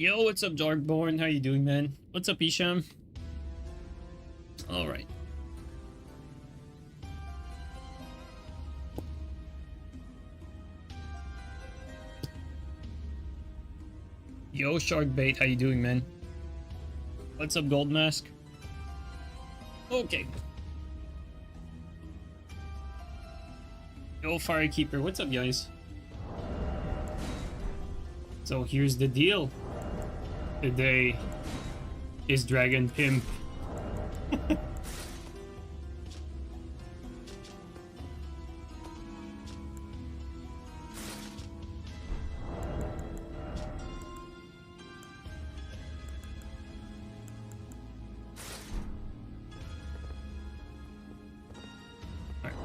Yo, what's up, Darkborn? How you doing, man? What's up, Isham? All right. Yo, Sharkbait, how you doing, man? What's up, Gold Mask? Okay. Yo, Firekeeper, what's up, guys? So here's the deal. Today is Dragon Pimp.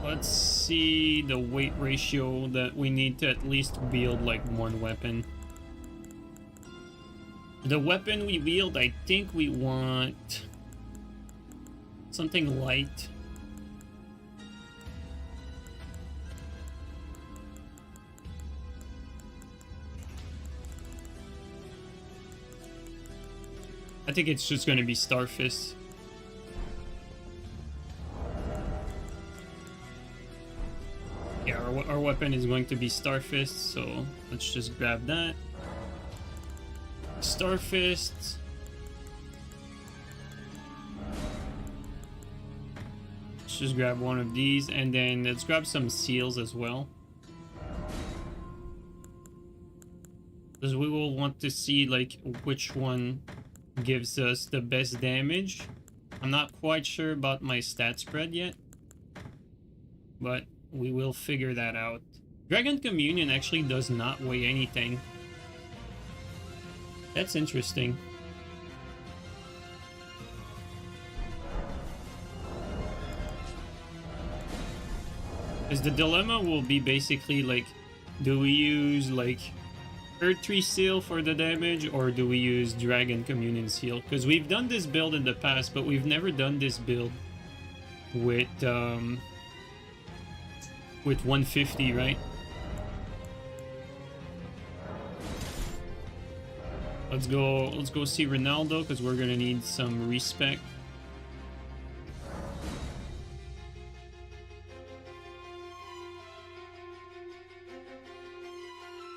Let's see the weight ratio that we need to at least wield like one weapon. The weapon we wield, I think we want something light. I think it's just going to be Starfist. Yeah, our weapon is going to be Starfist, so let's just grab that. Starfist. Let's just grab one of these, and then let's grab some seals as well. Because we will want to see like which one gives us the best damage. I'm not quite sure about my stat spread yet, but we will figure that out. Dragon Communion actually does not weigh anything. That's interesting. Because the dilemma will be basically like, do we use like Earth Tree Seal for the damage, or do we use Dragon Communion Seal? Because we've done this build in the past, but we've never done this build with 150, right? Let's go see Ronaldo, because we're gonna need some respect.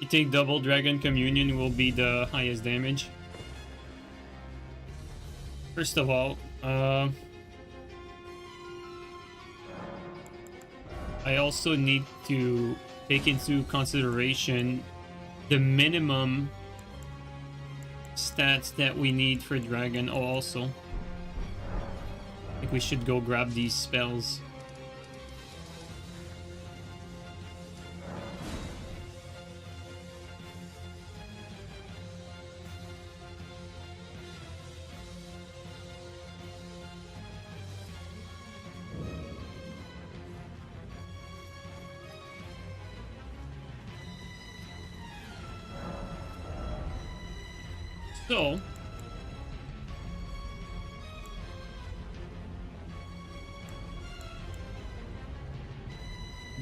You think double Dragon Communion will be the highest damage? First of all, I also need to take into consideration the minimum stats that we need for Dragon. Also, I think we should go grab these spells. So,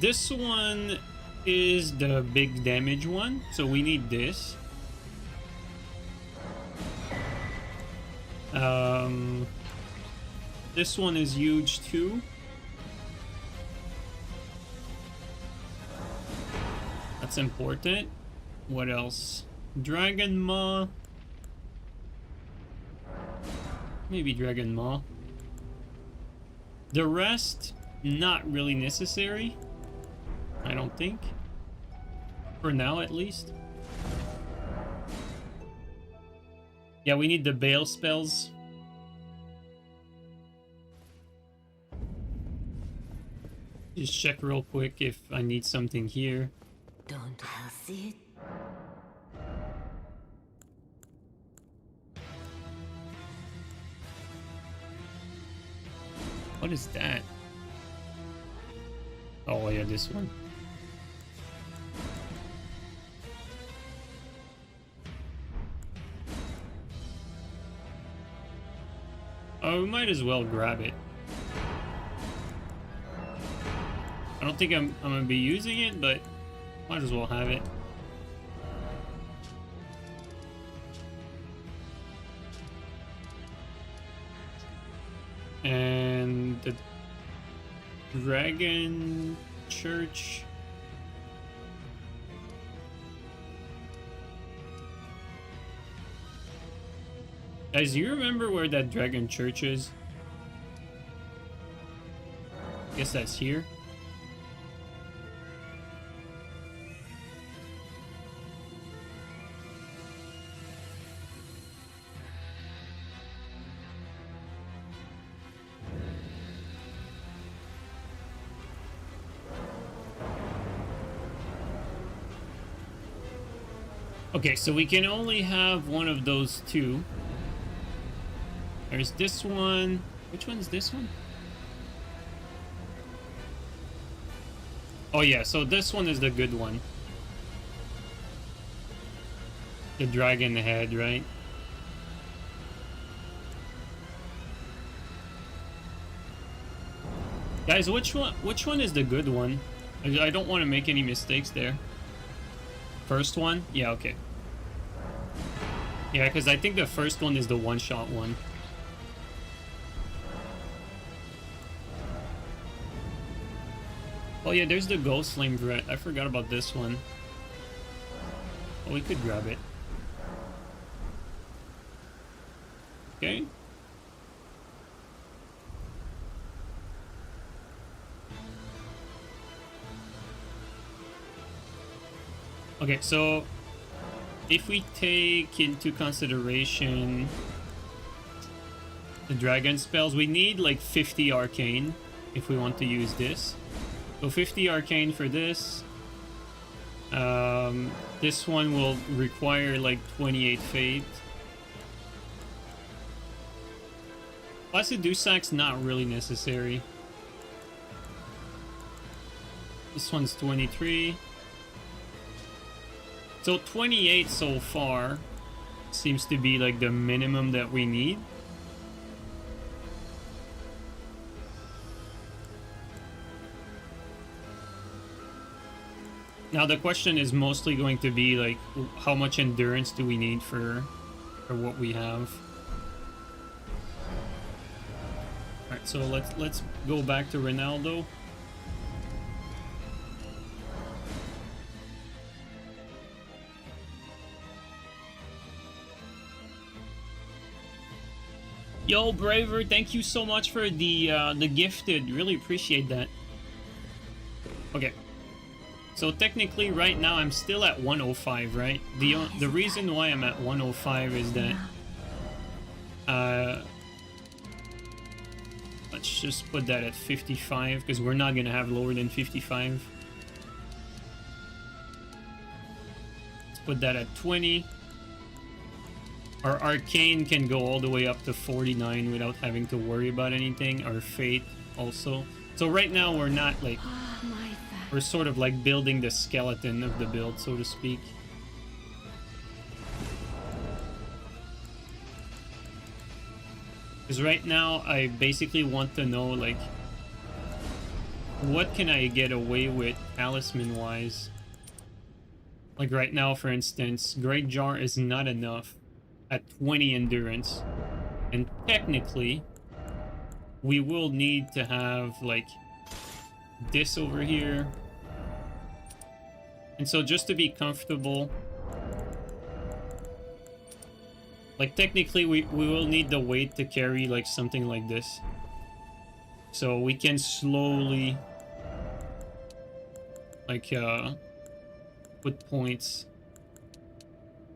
this one is the big damage one, so we need this. This one is huge too. That's important. What else? Dragon Maw. Maybe Dragon Maw. The rest, not really necessary. I don't think. For now, at least. Yeah, we need the Bale spells. Just check real quick if I need something here. Don't have it. What is that? Oh yeah, this one. Oh, we might as well grab it. I don't think I'm gonna be using it, but might as well have it. And the Dragon Church. Guys, do you remember where that Dragon Church is? Guess that's here. Okay, so we can only have one of those two. There's this one. Which one's this one? Oh yeah, so this one is the good one. The dragon head, right? Guys, which one is the good one? I don't want to make any mistakes there. First one? Yeah, okay. Yeah, because I think the first one is the one-shot one. Oh yeah, there's the Ghost Flame Threat. I forgot about this one. Oh, we could grab it. Okay. Okay, so if we take into consideration the dragon spells, we need like 50 arcane if we want to use this. So 50 arcane for this. This one will require like 28 fate. Placid Dusak's not really necessary. This one's 23. So 28 so far seems to be like the minimum that we need. Now the question is mostly going to be like, how much endurance do we need for what we have? All right, so let's go back to Ronaldo. Yo, Braver, thank you so much for the gifted. Really appreciate that. Okay. So technically right now I'm still at 105, right? The reason why I'm at 105 is that let's just put that at 55 because we're not gonna have lower than 55. Let's put that at 20. Our arcane can go all the way up to 49 without having to worry about anything. Our fate also. So right now we're not like, we're sort of like building the skeleton of the build, so to speak. Because right now I basically want to know like, what can I get away with talisman wise? Like right now, for instance, Great Jar is not enough at 20 endurance, and technically we will need to have like this over here, and so just to be comfortable, like technically we will need the weight to carry like something like this, so we can slowly like put points.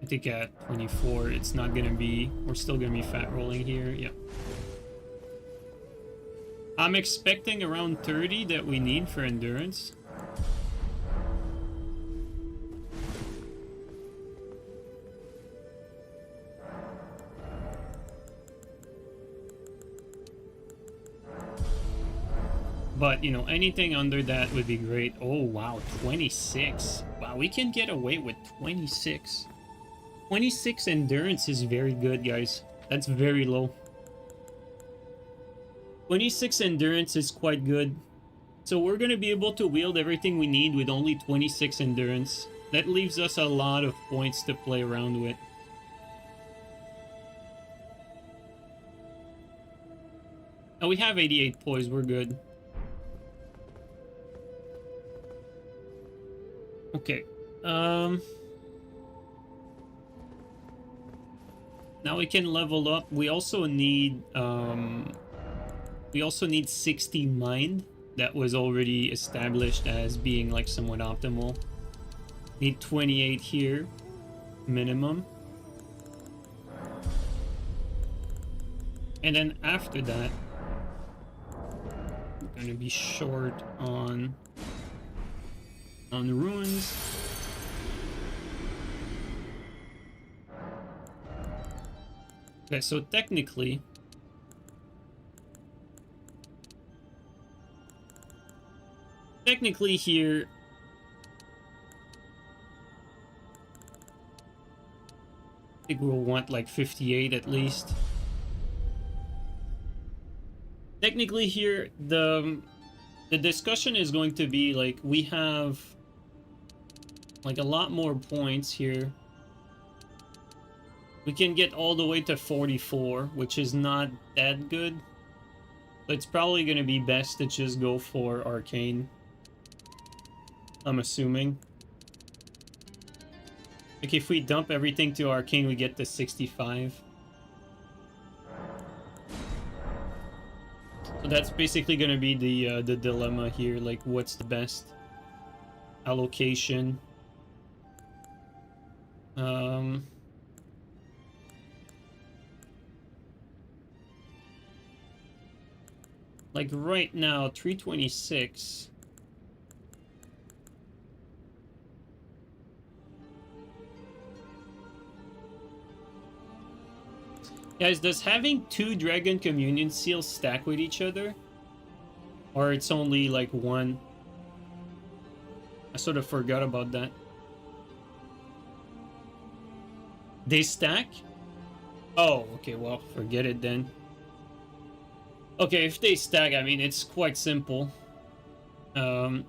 I think at 24, it's not gonna be, we're still gonna be fat rolling here, yeah. I'm expecting around 30 that we need for endurance. But, you know, anything under that would be great. Oh, wow, 26. Wow, we can get away with 26. 26 endurance is very good, guys. That's very low. 26 endurance is quite good. So we're going to be able to wield everything we need with only 26 endurance. That leaves us a lot of points to play around with. Oh, we have 88 poise, we're good. Okay. Now we can level up. We also need 60 mind. That was already established as being like somewhat optimal. Need 28 here, minimum. And then after that, we're gonna be short on the ruins. Okay, so technically here I think we'll want like 58 at least. Technically here the discussion is going to be like we have like a lot more points here. We can get all the way to 44, which is not that good. So it's probably going to be best to just go for Arcane. I'm assuming. Like if we dump everything to Arcane, we get to 65. So that's basically going to be the dilemma here. Like what's the best allocation? Like right now, 326. Guys, does having 2 Dragon Communion Seals stack with each other? Or it's only like 1? I sort of forgot about that. They stack? Oh, okay, well, forget it then. Okay, if they stack, I mean, it's quite simple. Okay,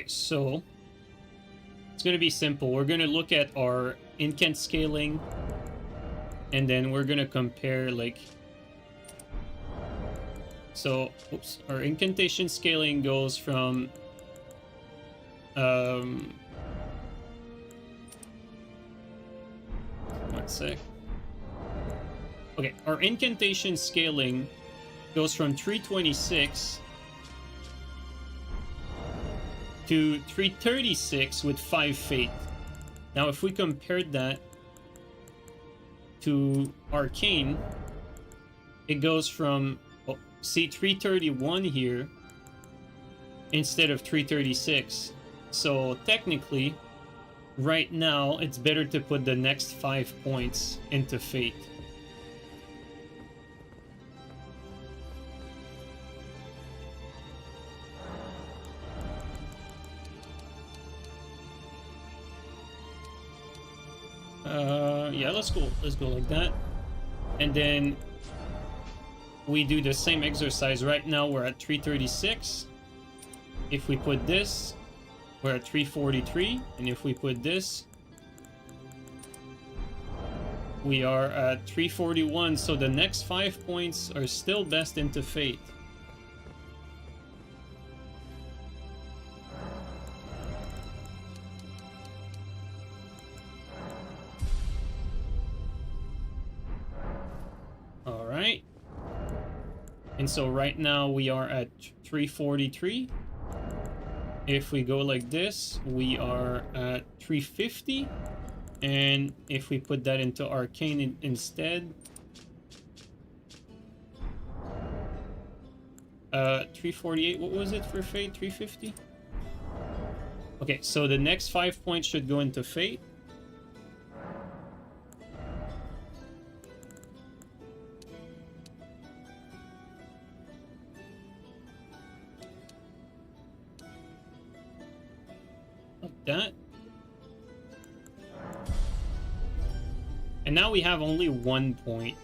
so it's gonna be simple. We're gonna look at our incant scaling, and then we're gonna compare like. So, oops, our incantation scaling goes from. One sec. Okay, our incantation scaling goes from 326 to 336 with 5 fate. Now, if we compared that to Arcane, it goes from, oh, see, 331 here instead of 336. So technically, right now, it's better to put the next 5 points into fate. Yeah, let's go like that. And then we do the same exercise. Right now we're at 336. If we put this, we're at 343. And if we put this, we are at 341. So the next 5 points are still best into fate. And so right now we are at 343. If we go like this, we are at 350. And if we put that into Arcane instead, 348, what was it for Fate? 350? Okay, so the next 5 points should go into Fate. That. And now we have only 1 point.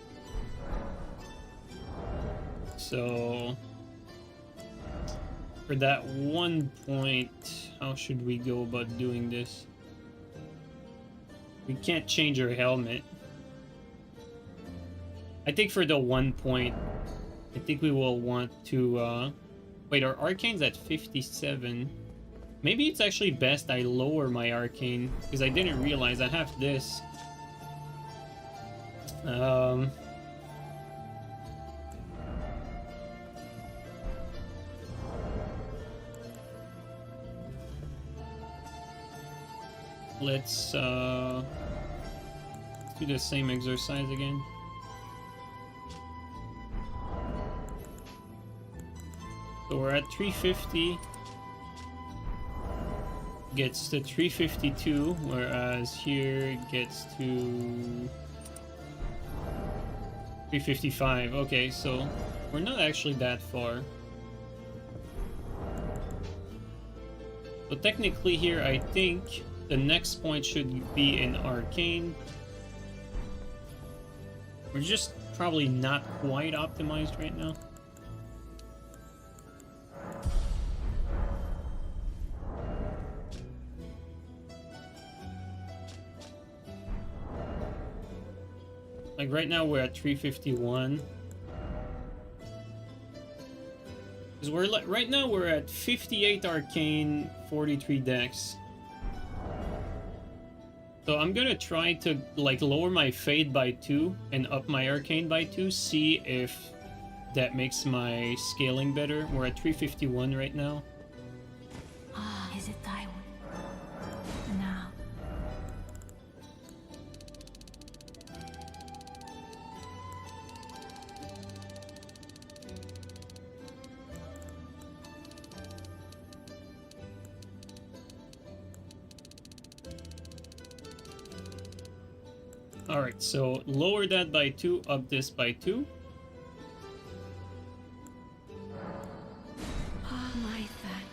So for that 1 point, how should we go about doing this? We can't change our helmet. I think for the 1 point, I think we will want to wait, our arcane's at 57. Maybe it's actually best I lower my arcane, because I didn't realize I have this. Let's do the same exercise again. So we're at 350. Gets to 352, whereas here it gets to 355. Okay, so we're not actually that far. So technically here, I think the next point should be in Arcane. We're just probably not quite optimized right now. Like right now we're at 351. Because we're like right now we're at 58 arcane, 43 dex. So I'm gonna try to like lower my fade by 2 and up my arcane by 2, see if that makes my scaling better. We're at 351 right now. Ah, is it time? Now. Alright, so lower that by 2, up this by 2. Ah, my thing.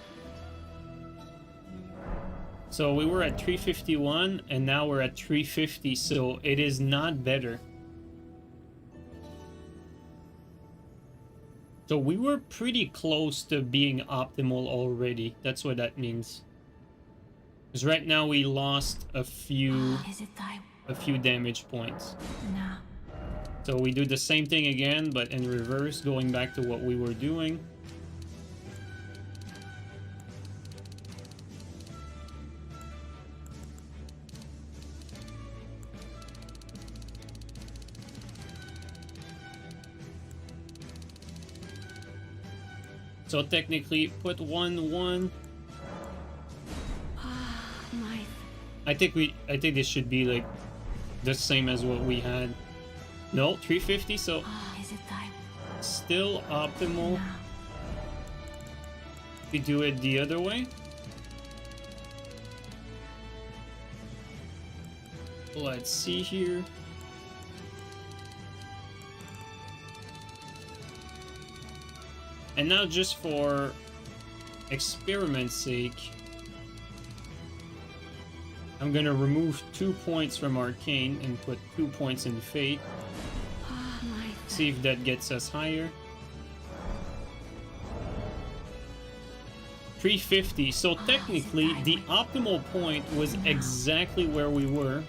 So we were at 351 and now we're at 350, so it is not better. So we were pretty close to being optimal already. That's what that means. Because right now we lost a few Is it time? damage points. Now. So we do the same thing again, but in reverse, going back to what we were doing. So technically, put 1-1. Ah, my. I think this should be like the same as what we had. No, 350, so Ah, is it time? still optimal. Now. We do it the other way. Let's see here. And now just for experiment's sake, I'm gonna remove 2 points from Arcane and put 2 points in Fate. Ah, my. See if that gets us higher. 350. So technically, the optimal point was exactly where we were.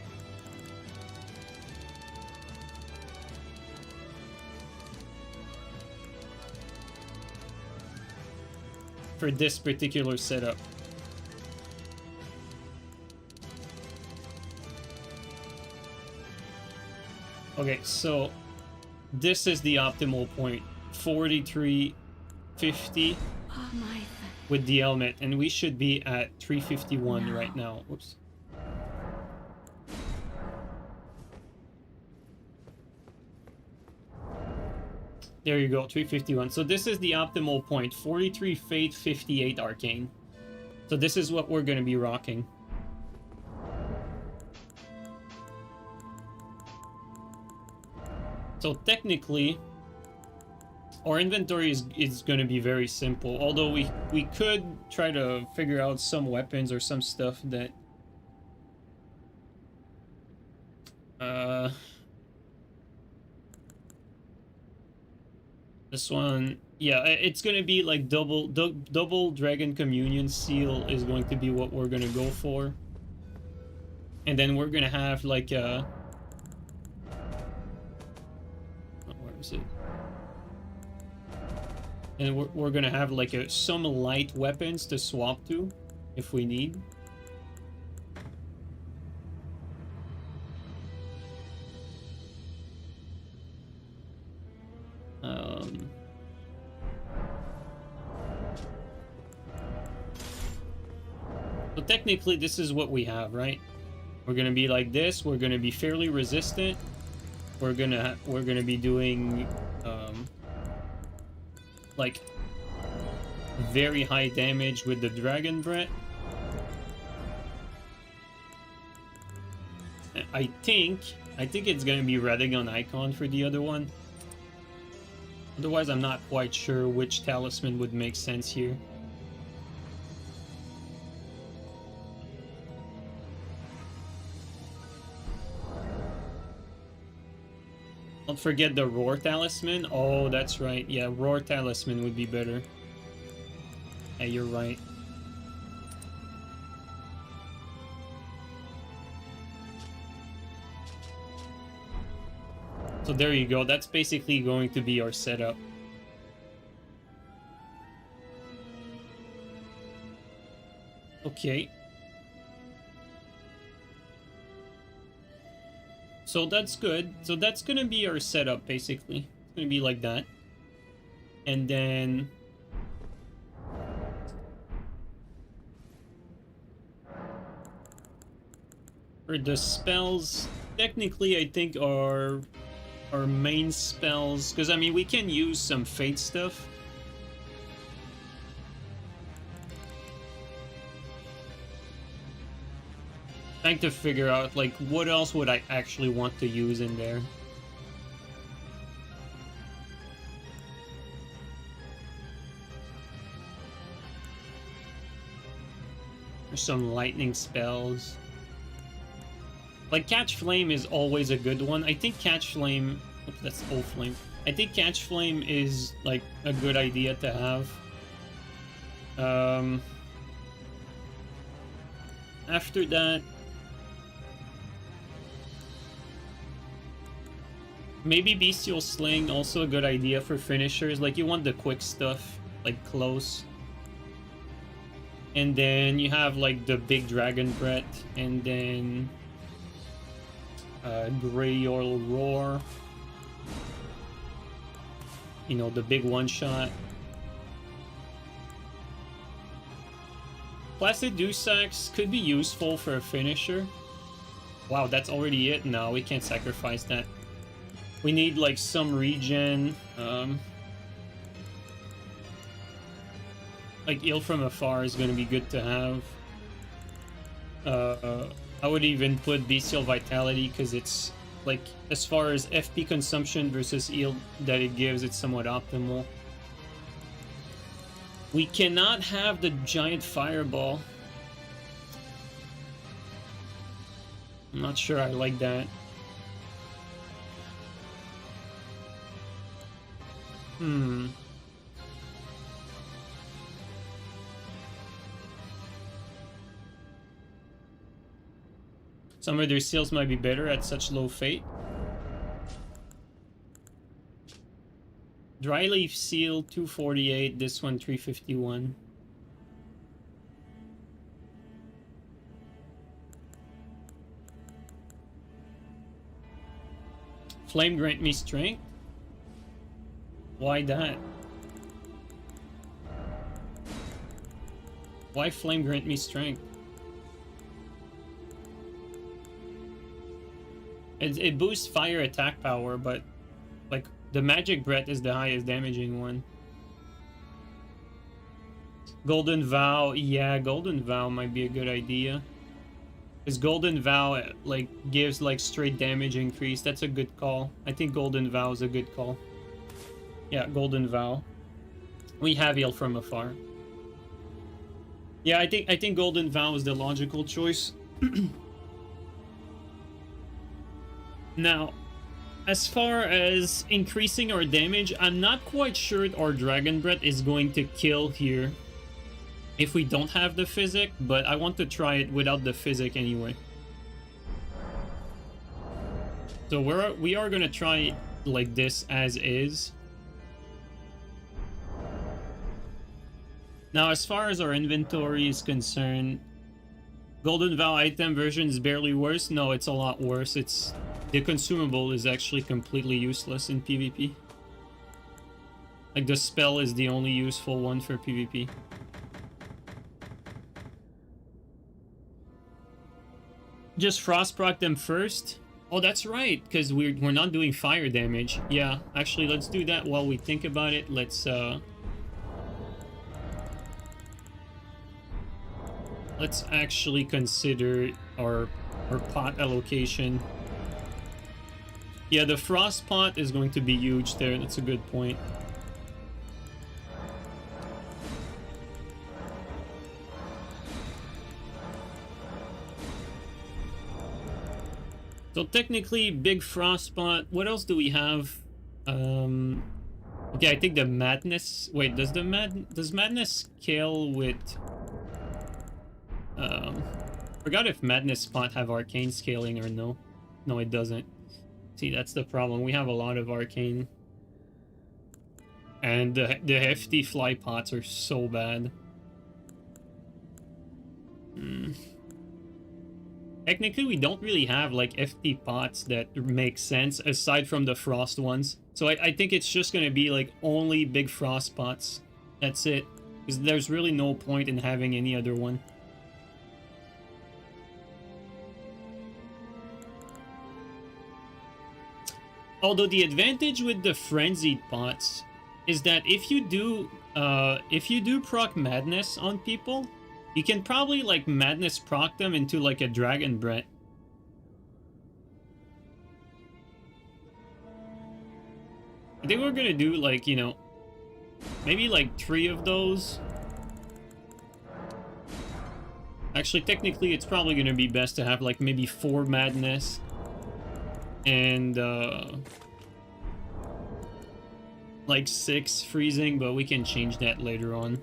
For this particular setup. Okay, so this is the optimal point. 4350 Ah, my. with the helmet, and we should be at 351 right now. Whoops. There you go, 351. So this is the optimal point. 43 Fate, 58 Arcane. So this is what we're going to be rocking. So technically, our inventory is going to be very simple. Although we could try to figure out some weapons or some stuff that... This one, yeah, it's gonna be like double Dragon Communion Seal is going to be what we're gonna go for, and then we're gonna have like a Is it? And we're gonna have like some light weapons to swap to if we need. So technically this is what we have, right? We're gonna be like this. We're gonna be fairly resistant. We're gonna be doing like very high damage with the dragon breath. I think it's gonna be Radagon icon for the other one. Otherwise, I'm not quite sure which talisman would make sense here. Don't forget the Roar Talisman. Oh, that's right. Yeah, Roar Talisman would be better. Yeah, you're right. So there you go. That's basically going to be our setup. Okay. So that's good. So that's gonna be our setup, basically. It's gonna be like that. And then... for the spells, technically I think our main spells... because, I mean, we can use some Fate stuff. Trying to figure out, like, what else would I actually want to use in there. There's some lightning spells. Like, Catch Flame is always a good one. I think Catch Flame... oops, that's Full Flame. I think Catch Flame is, like, a good idea to have. After that... maybe Bestial Sling, also a good idea for finishers. Like, you want the quick stuff, like close. And then you have, like, the big Dragon Breath, and then... Grey Oil Roar. You know, the big one-shot. Placid Dussax could be useful for a finisher. Wow, that's already it? No, we can't sacrifice that. We need, like, some regen. Like, Ill from Afar is going to be good to have. I would even put Bestial Vitality, because it's, like, as far as FP consumption versus Ill that it gives, it's somewhat optimal. We cannot have the Giant Fireball. I'm not sure I like that. Some of their seals might be better at such low fate. Dryleaf Seal 248, this one 351. Flame grant me strength. Why that? Why Flame grant me strength? It boosts fire attack power, but like the Magic Breath is the highest damaging one. Golden Vow, yeah, Golden Vow might be a good idea. Because Golden Vow like gives like straight damage increase. That's a good call. I think Golden Vow is a good call. Yeah, Golden Vow. We have Ill from Afar. Yeah, I think Golden Vow is the logical choice. Now, as far as increasing our damage, I'm not quite sure our Dragon Breath is going to kill here if we don't have the Physic, but I want to try it without the Physic anyway. So we are gonna try like this as is. Now, as far as our inventory is concerned, Golden Vow item version is barely worse. No, it's a lot worse. It's the consumable is actually completely useless in PvP. Like the spell is the only useful one for PvP. Just frost proc them first. Oh, that's right, because we're not doing fire damage. Yeah, actually, let's do that while we think about it. Let's actually consider our pot allocation. Yeah, the frost pot is going to be huge there. That's a good point. So technically, big frost pot. What else do we have? Okay, I think the madness. Wait, does madness scale with? Forgot if madness spot have arcane scaling or no. No, it doesn't. See, that's the problem. We have a lot of arcane, and the hefty fly pots are so bad. Technically, we don't really have like FP pots that make sense aside from the frost ones. So I think it's just gonna be like only big frost pots. That's it. Because there's really no point in having any other one. Although the advantage with the frenzied pots is that if you do proc madness on people, you can probably like madness proc them into like a dragon breath. I think we're gonna do like, you know, maybe like 3 of those. Actually, technically, it's probably gonna be best to have like maybe 4 madness and like 6 freezing, but we can change that later on.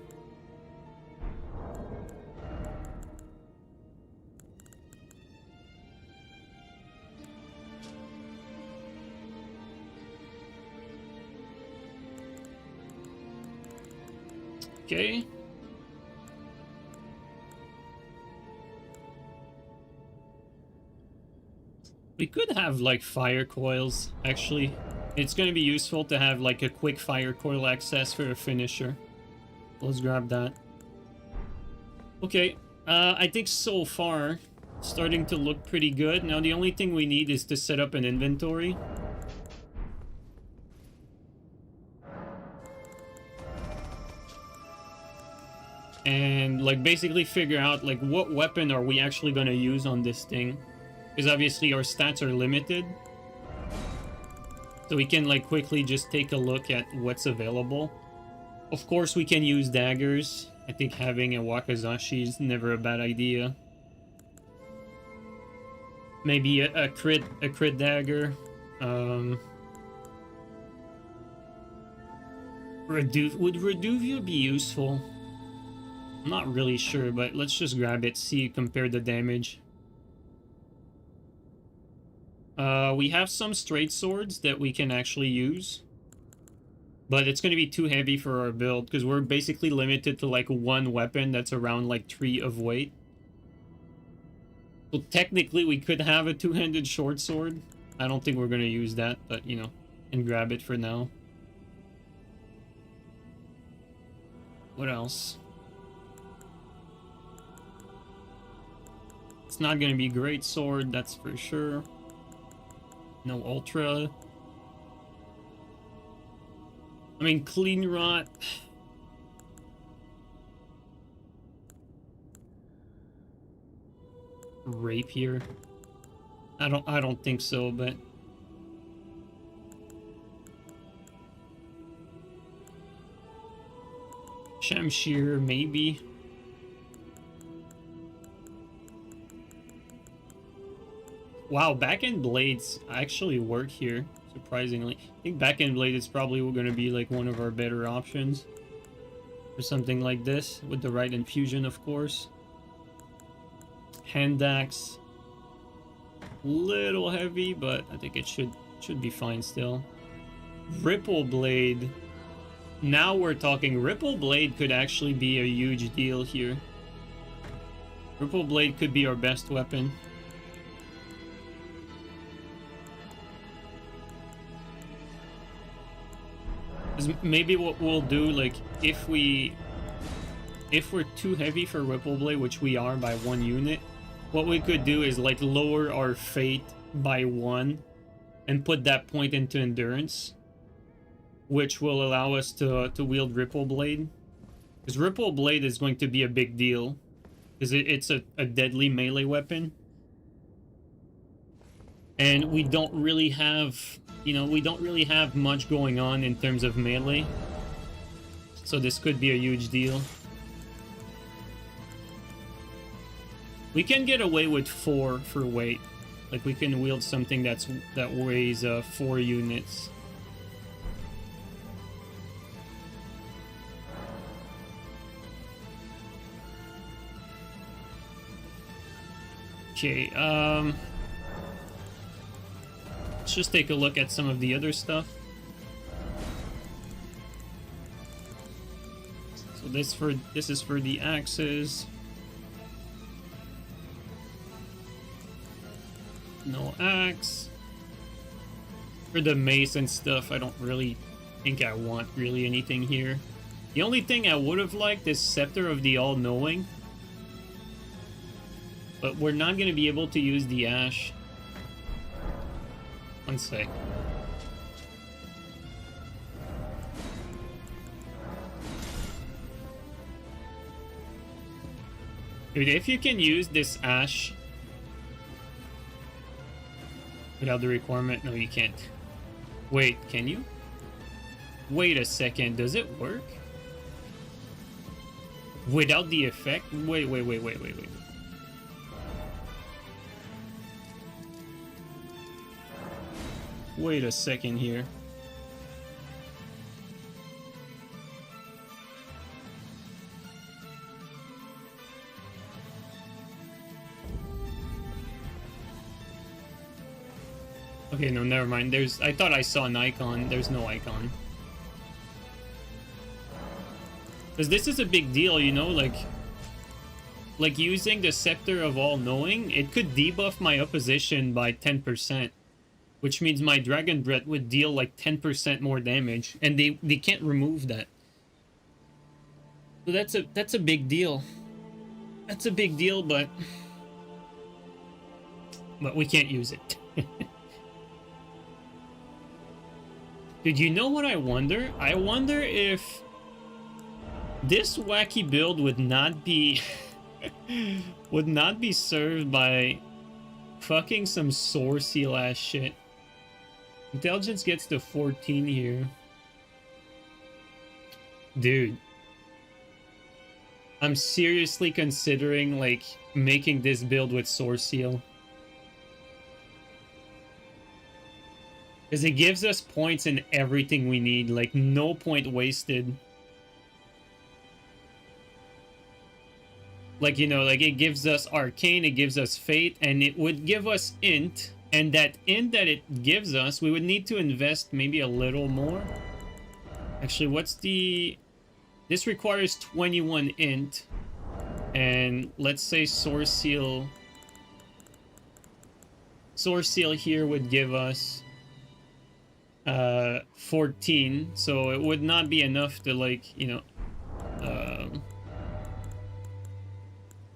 Okay. We could have like fire coils, actually. It's going to be useful to have like a quick fire coil access for a finisher. Let's grab that. Okay, I think so far starting to look pretty good. Now the only thing we need is to set up an inventory. And like basically figure out like what weapon are we actually going to use on this thing. Because obviously our stats are limited. So we can like quickly just take a look at what's available. Of course we can use daggers. I think having a wakizashi is never a bad idea. Maybe a crit dagger. Would Reduvia be useful? I'm not really sure, but let's just grab it, see, compare the damage. We have some straight swords that we can actually use. But it's going to be too heavy for our build, because we're basically limited to like 1 weapon that's around like 3 of weight. So technically we could have a 2-handed short sword. I don't think we're going to use that, but you know, and grab it for now. What else? It's not going to be great sword, that's for sure. No ultra. I mean, clean rot. Rapier. I don't think so, but Shamshir maybe. Wow, back-end blades actually work here, surprisingly. I think back-end blade is probably going to be like one of our better options for something like this, with the right infusion, of course. Hand axe, little heavy, but I think it should be fine still. Ripple Blade. Now we're talking. Ripple Blade could actually be a huge deal here. Ripple Blade could be our best weapon. 'Cause maybe what we'll do, like, if we're too heavy for Ripple Blade, which we are by 1 unit, what we could do is like lower our fate by 1 and put that point into endurance, which will allow us to wield Ripple Blade. Because Ripple Blade is going to be a big deal, because it's a deadly melee weapon. And we don't really have, you know, we don't really have much going on in terms of melee. So this could be a huge deal. We can get away with 4 for weight. Like, we can wield something that weighs 4 units. Okay, let's just take a look at some of the other stuff. So this is for the axes. No axe. For the mace and stuff, I don't really think I want really anything here. The only thing I would have liked is Scepter of the All-Knowing. But we're not going to be able to use the Ash. One sec. Dude, if you can use this Ash without the requirement, no, you can't. Wait, can you? Wait a second, does it work? Without the effect? Wait. Wait a second here. Okay, no, never mind. I thought I saw an icon. There's no icon. Because this is a big deal, you know, like using the Scepter of All-Knowing, it could debuff my opposition by 10%. Which means my Dragon Breath would deal like 10% more damage, and they can't remove that. So that's a big deal. That's a big deal, but we can't use it. Dude, you know what I wonder? I wonder if this wacky build would not be served by fucking some Sword Seal ass shit. Intelligence gets to 14 here. Dude. I'm seriously considering, like, making this build with Sword Seal. Because it gives us points in everything we need. Like, no point wasted. Like, you know, like, it gives us Arcane, it gives us Fate, and it would give us Int. And that int that it gives us, we would need to invest maybe a little more. Actually, what's the... This requires 21 int. And let's say Sword Seal... Sword Seal here would give us 14. So it would not be enough to, like, you know...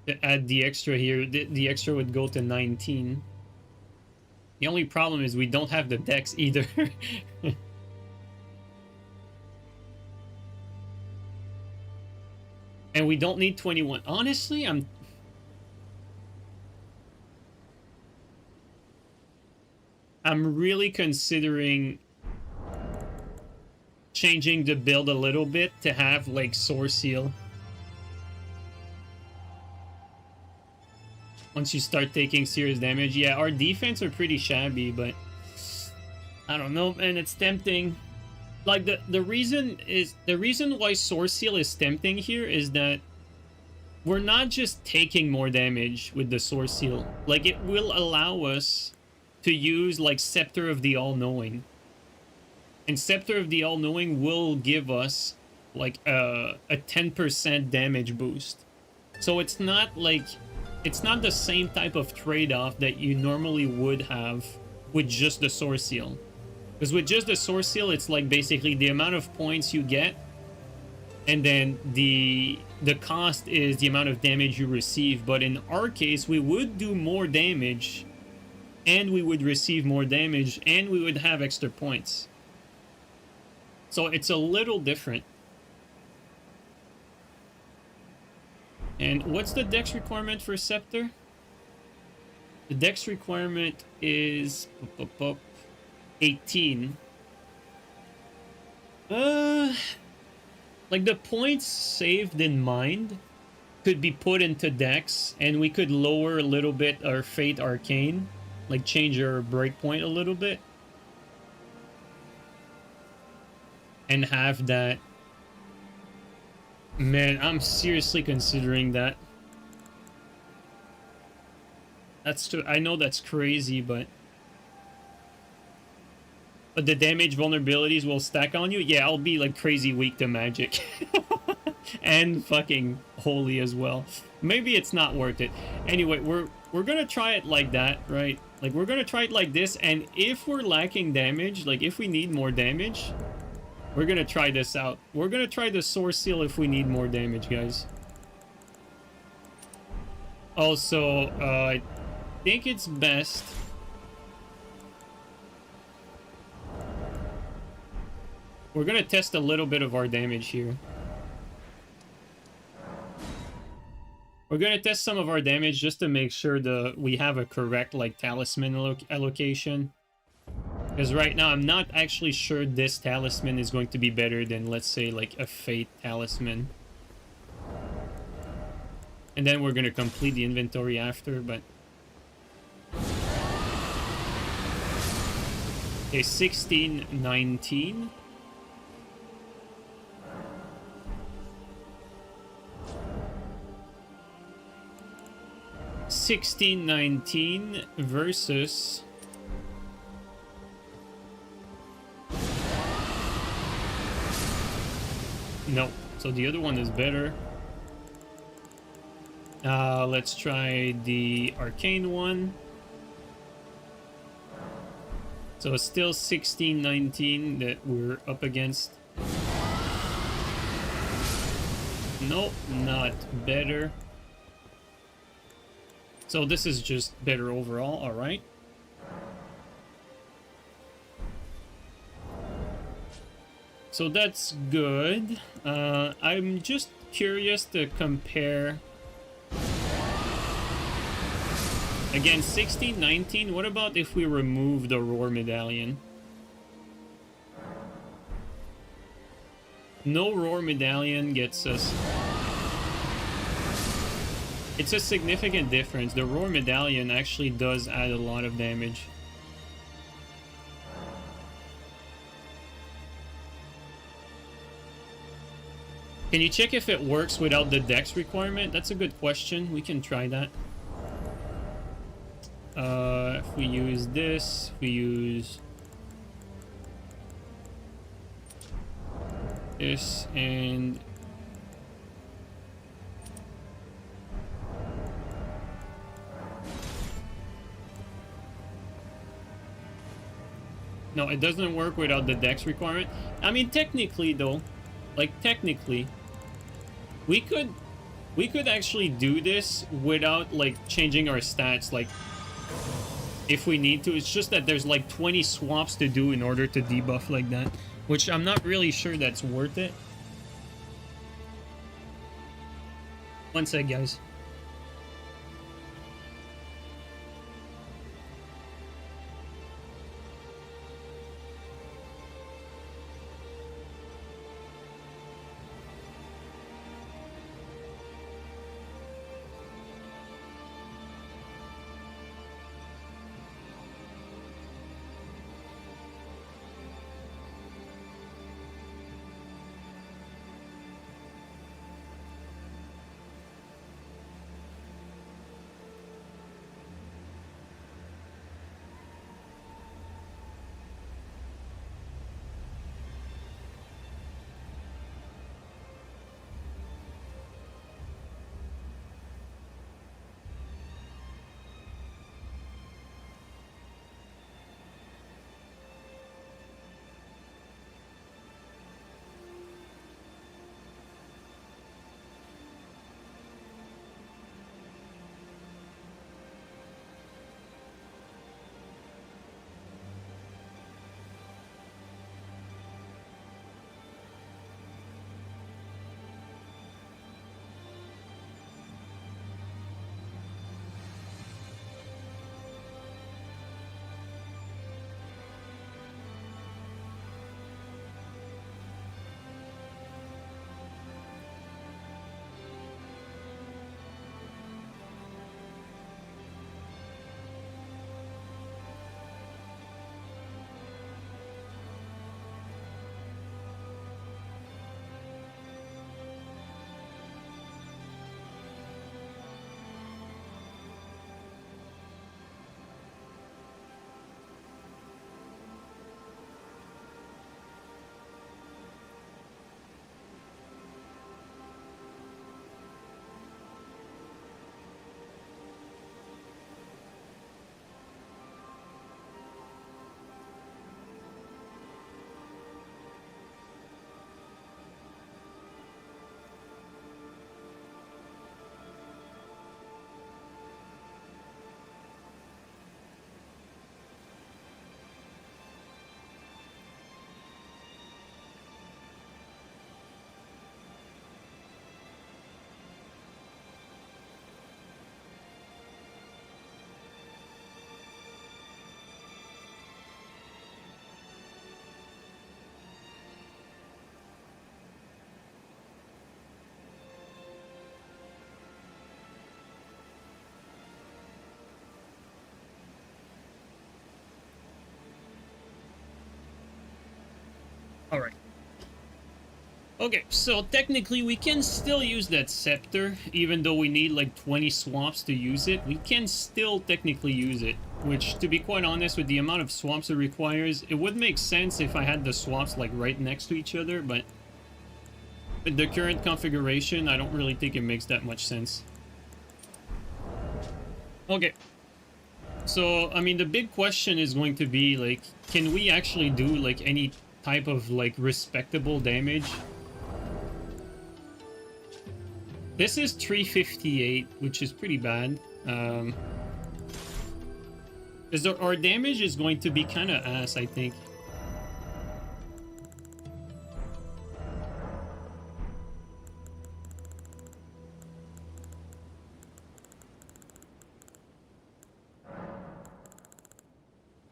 to add the extra here. The extra would go to 19. The only problem is we don't have the dex either. And we don't need 21. Honestly, I'm really considering changing the build a little bit to have like Sword Seal. Once you start taking serious damage. Yeah, our defense are pretty shabby, but I don't know, man, it's tempting. Like, the reason why Sword Seal is tempting here is that we're not just taking more damage with the Sword Seal. Like, it will allow us to use, like, Scepter of the All-Knowing. And Scepter of the All-Knowing will give us like a 10% damage boost. So it's not like, it's not the same type of trade-off that you normally would have with just the Source Seal. Because with just the Source Seal, it's like basically the amount of points you get, and then the cost is the amount of damage you receive. But in our case, we would do more damage, and we would receive more damage, and we would have extra points. So it's a little different. And what's the dex requirement for Scepter? The dex requirement is 18. Like the points saved in mind could be put into dex, and we could lower a little bit our Fate Arcane, like change our breakpoint a little bit, and have that. Man, I'm seriously considering that. That's true. I know that's crazy, but the damage vulnerabilities will stack on you. Yeah, I'll be like crazy weak to magic. And fucking holy as well. Maybe it's not worth it. Anyway, we're gonna try it like that, right? Like we're gonna try it like this, and if we're lacking damage, like if we need more damage, we're gonna try this out. We're gonna try the Source Seal if we need more damage, guys. Also, I think it's best. We're gonna test a little bit of our damage here. We're gonna test some of our damage just to make sure we have a correct like talisman allocation. Because right now I'm not actually sure this talisman is going to be better than, let's say, like a Fate talisman. And then we're gonna complete the inventory after, but... Okay, 1619. $16.19 versus no, so the other one is better. Let's try the arcane one. So it's still 1619 that we're up against. Nope, not better. So this is just better overall, alright. So that's good. I'm just curious to compare. Again, 1619, what about if we remove the Roar Medallion? No Roar Medallion gets us... It's a significant difference. The Roar Medallion actually does add a lot of damage. Can you check if it works without the dex requirement? That's a good question. We can try that. If we use this, we use this, and no, it doesn't work without the dex requirement. I mean, technically though, like technically, we could actually do this without like changing our stats, like if we need to. It's just that there's like 20 swaps to do in order to debuff like that, which I'm not really sure that's worth it. One sec, guys. All right. Okay, so technically we can still use that scepter, even though we need like 20 swamps to use it. We can still technically use it, which, to be quite honest, with the amount of swamps it requires, it would make sense if I had the swamps like right next to each other, but with the current configuration, I don't really think it makes that much sense. Okay. So, I mean, the big question is going to be, like, can we actually do, like, any type of, like, respectable damage? This is 358, which is pretty bad. Because our damage is going to be kind of ass, I think.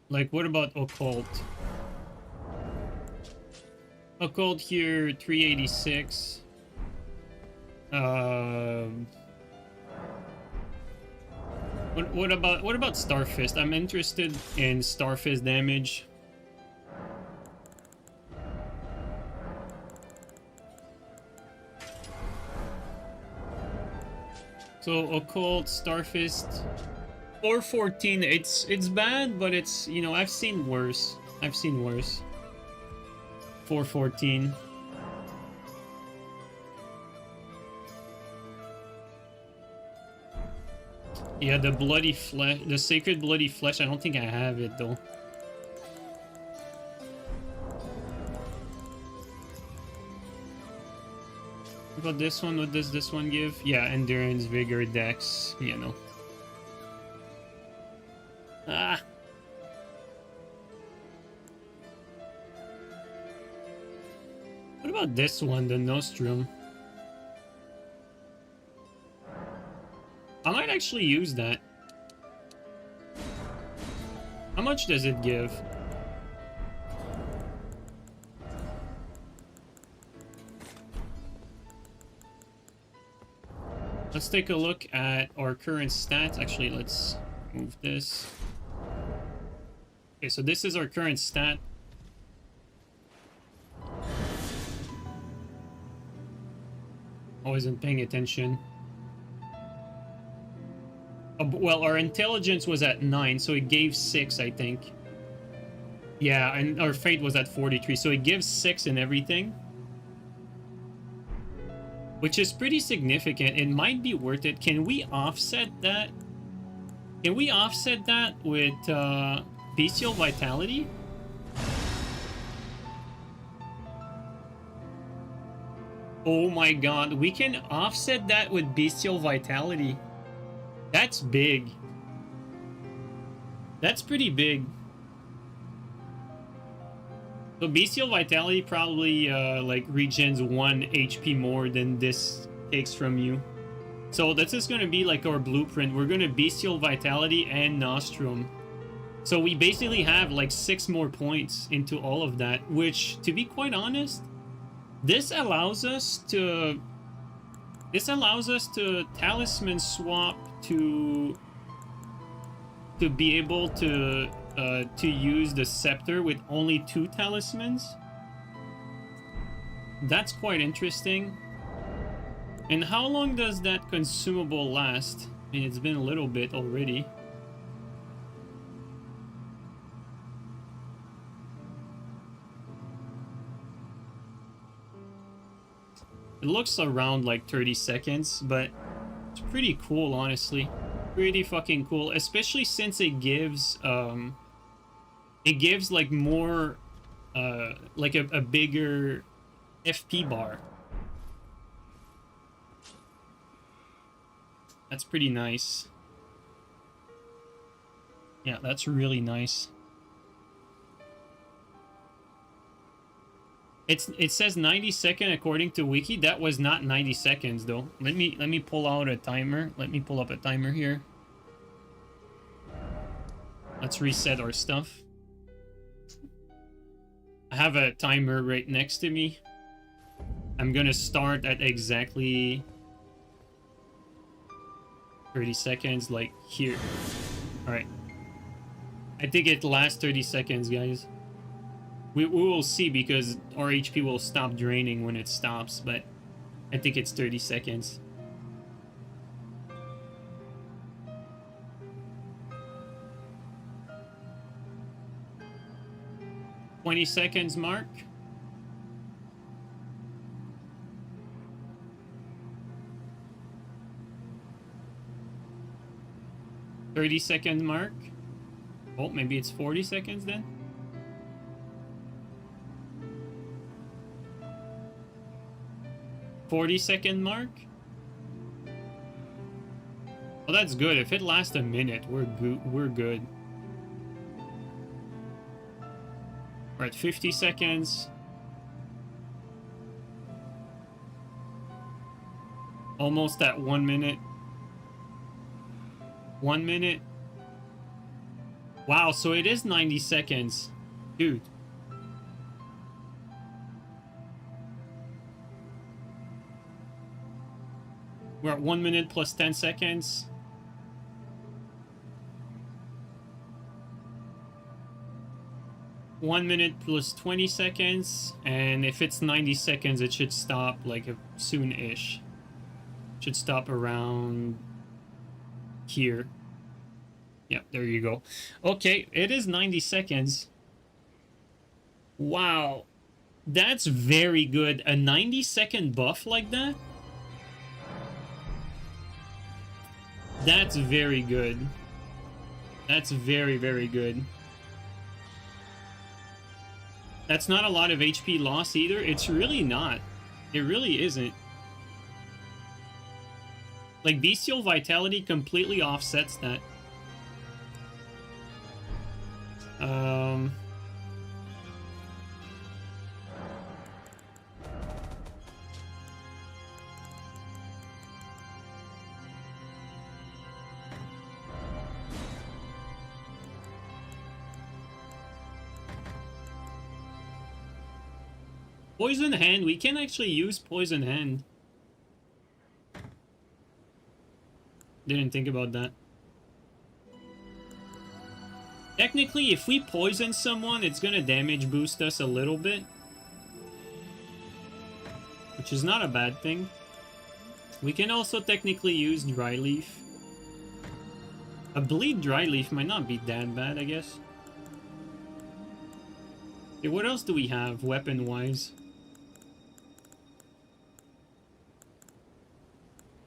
Like, what about Occult? Occult here, 386. What about Starfist? I'm interested in Starfist damage. So Occult, Starfist, 414. It's bad, but it's, you know, I've seen worse. 414. Yeah, the bloody flesh, the sacred bloody flesh. I don't think I have it though. What about this one? What does this one give? Yeah, endurance, vigor, dex. Yeah, no. Ah. What about this one, the Nostrum? I might actually use that. How much does it give? Let's take a look at our current stats. Actually, let's move this. Okay, so this is our current stat. I wasn't paying attention. Well, our intelligence was at 9, so it gave 6, I think. Yeah, and our fate was at 43, so it gives 6 and everything. Which is pretty significant. It might be worth it. Can we offset that? Can we offset that with Bestial Vitality? Oh my god, we can offset that with Bestial Vitality. That's big. That's pretty big. So Bestial Vitality probably like regens 1 HP more than this takes from you. So that's just gonna be like our blueprint. We're gonna Bestial Vitality and Nostrum. So we basically have like 6 more points into all of that, which, to be quite honest, this allows us to talisman swap to be able to use the scepter with only 2 talismans. That's quite interesting. And how long does that consumable last? I mean, it's been a little bit already. It looks around like 30 seconds, but it's pretty cool, honestly. Pretty fucking cool, especially since it gives like more like a bigger FP bar. That's pretty nice. Yeah, that's really nice. It says 90 seconds according to wiki. That was not 90 seconds though. Let me pull out a timer. Let me pull up a timer here. Let's reset our stuff. I have a timer right next to me. I'm gonna start at exactly 30 seconds, like here. Alright. I think it lasts 30 seconds, guys. We will see, because our HP will stop draining when it stops, but I think it's 30 seconds. $20 mark. $30 mark. Oh, maybe it's 40 seconds then. $40 mark. Well, that's good. If it lasts a minute, we're good. We're at 50 seconds. Almost at 1 minute. 1 minute. Wow, so it is 90 seconds. Dude. We're at 1 minute plus 10 seconds. One minute plus 20 seconds. And if it's 90 seconds, it should stop like soon-ish. Should stop around here. Yep, there you go. Okay, it is 90 seconds. Wow. That's very good. A 90-second buff like that? That's very good. That's very, very good. That's not a lot of HP loss either. It's really not. It really isn't. Like, Bestial Vitality completely offsets that. Poison Hand. We can actually use Poison Hand. Didn't think about that. Technically, if we poison someone, it's gonna damage boost us a little bit. Which is not a bad thing. We can also technically use Dry Leaf. A Bleed Dry Leaf might not be that bad, I guess. Okay, what else do we have, weapon-wise?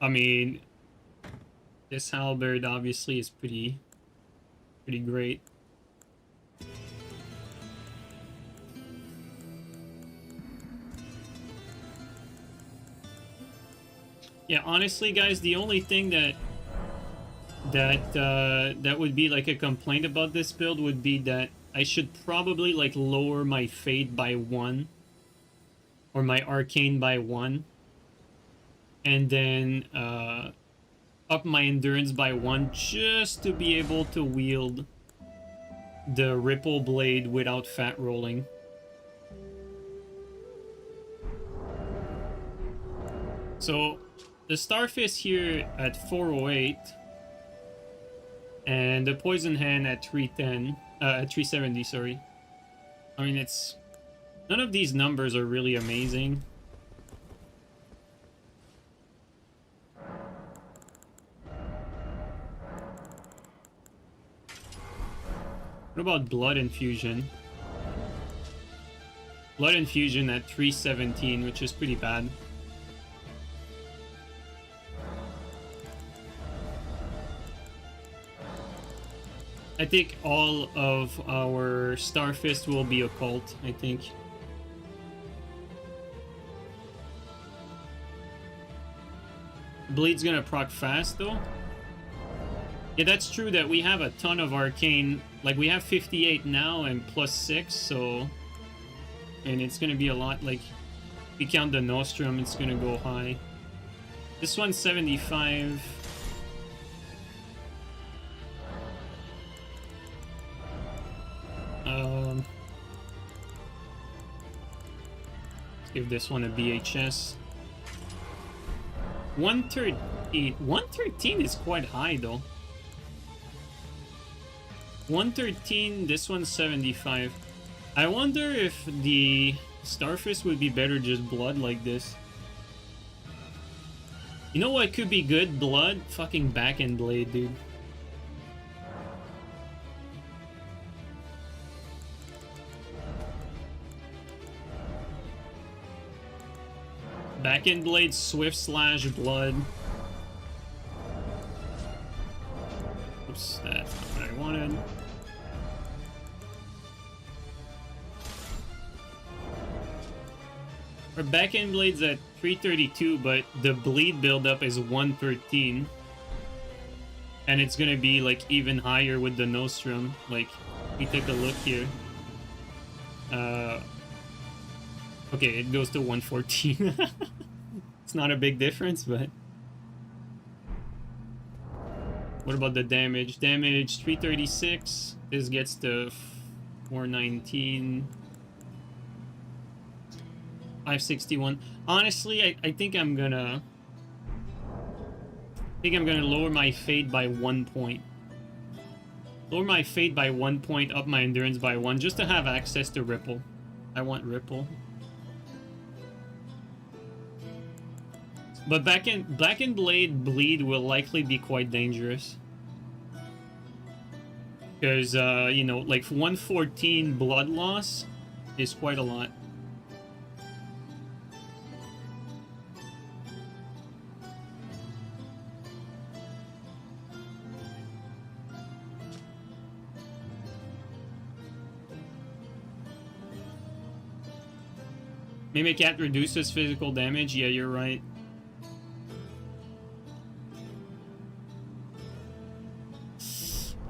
I mean, this halberd obviously is pretty great. Yeah, honestly, guys, the only thing that would be like a complaint about this build would be that I should probably like lower my fate by 1 or my arcane by 1, and then up my endurance by 1 just to be able to wield the Ripple Blade without fat rolling. So the Starfist here at 408 and the Poison Hand at 310, at 370, sorry. I mean, it's none of these numbers are really amazing. What about Blood Infusion? Blood Infusion at 317, which is pretty bad. I think all of our Starfist will be occult, I think. Bleed's gonna proc fast though. Yeah, that's true that we have a ton of arcane. Like, we have 58 now and plus 6, so... And it's gonna be a lot, like... If you count the Nostrum, it's gonna go high. This one's 75. Let's give this one a BHS. 113. 113 is quite high though. 113, this one's 75. I wonder if the Starfist would be better just blood like this. You know what could be good? Blood? Fucking back end blade, dude. Back end blade, swift slash blood. Oops, that's not what I wanted. Our back end blade's at 332, but the bleed buildup is 113. And it's gonna be like even higher with the Nostrum. Like, we take a look here. Okay, it goes to 114. It's not a big difference, but... What about the damage? Damage 336. This gets to 419. 561. Honestly, I think I'm gonna... lower my fate by 1 point. Lower my fate by 1 point, up my endurance by 1, just to have access to Ripple. I want Ripple. But Black and Blade bleed will likely be quite dangerous. Because, you know, like 114 blood loss is quite a lot. Mimicat reduces physical damage. Yeah, you're right.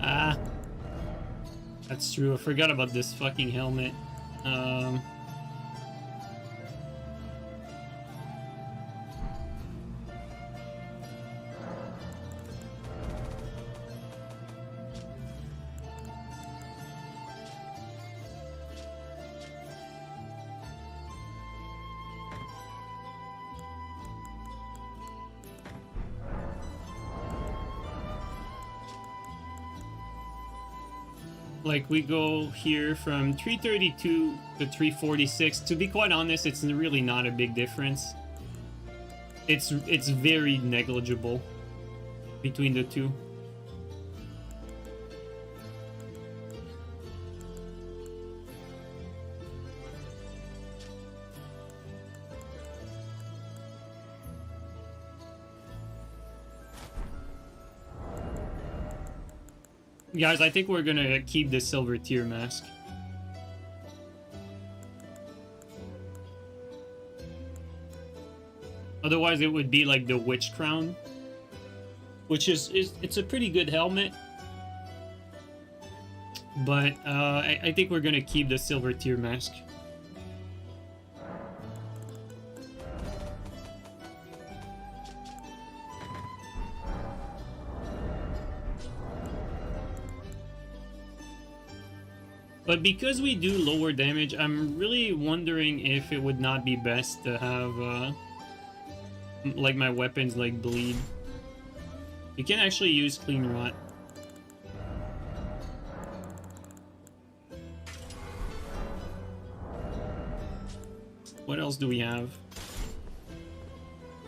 Ah. That's true. I forgot about this fucking helmet. Like, we go here from 332 to 346. To be quite honest, it's really not a big difference. It's very negligible between the two. Guys, I think we're gonna keep the silver tier mask. Otherwise, it would be like the witch crown, which is it's a pretty good helmet. But I think we're gonna keep the silver tier mask. But because we do lower damage, I'm really wondering if it would not be best to have, like, my weapons, like, bleed. You can actually use Clean Rot. What else do we have?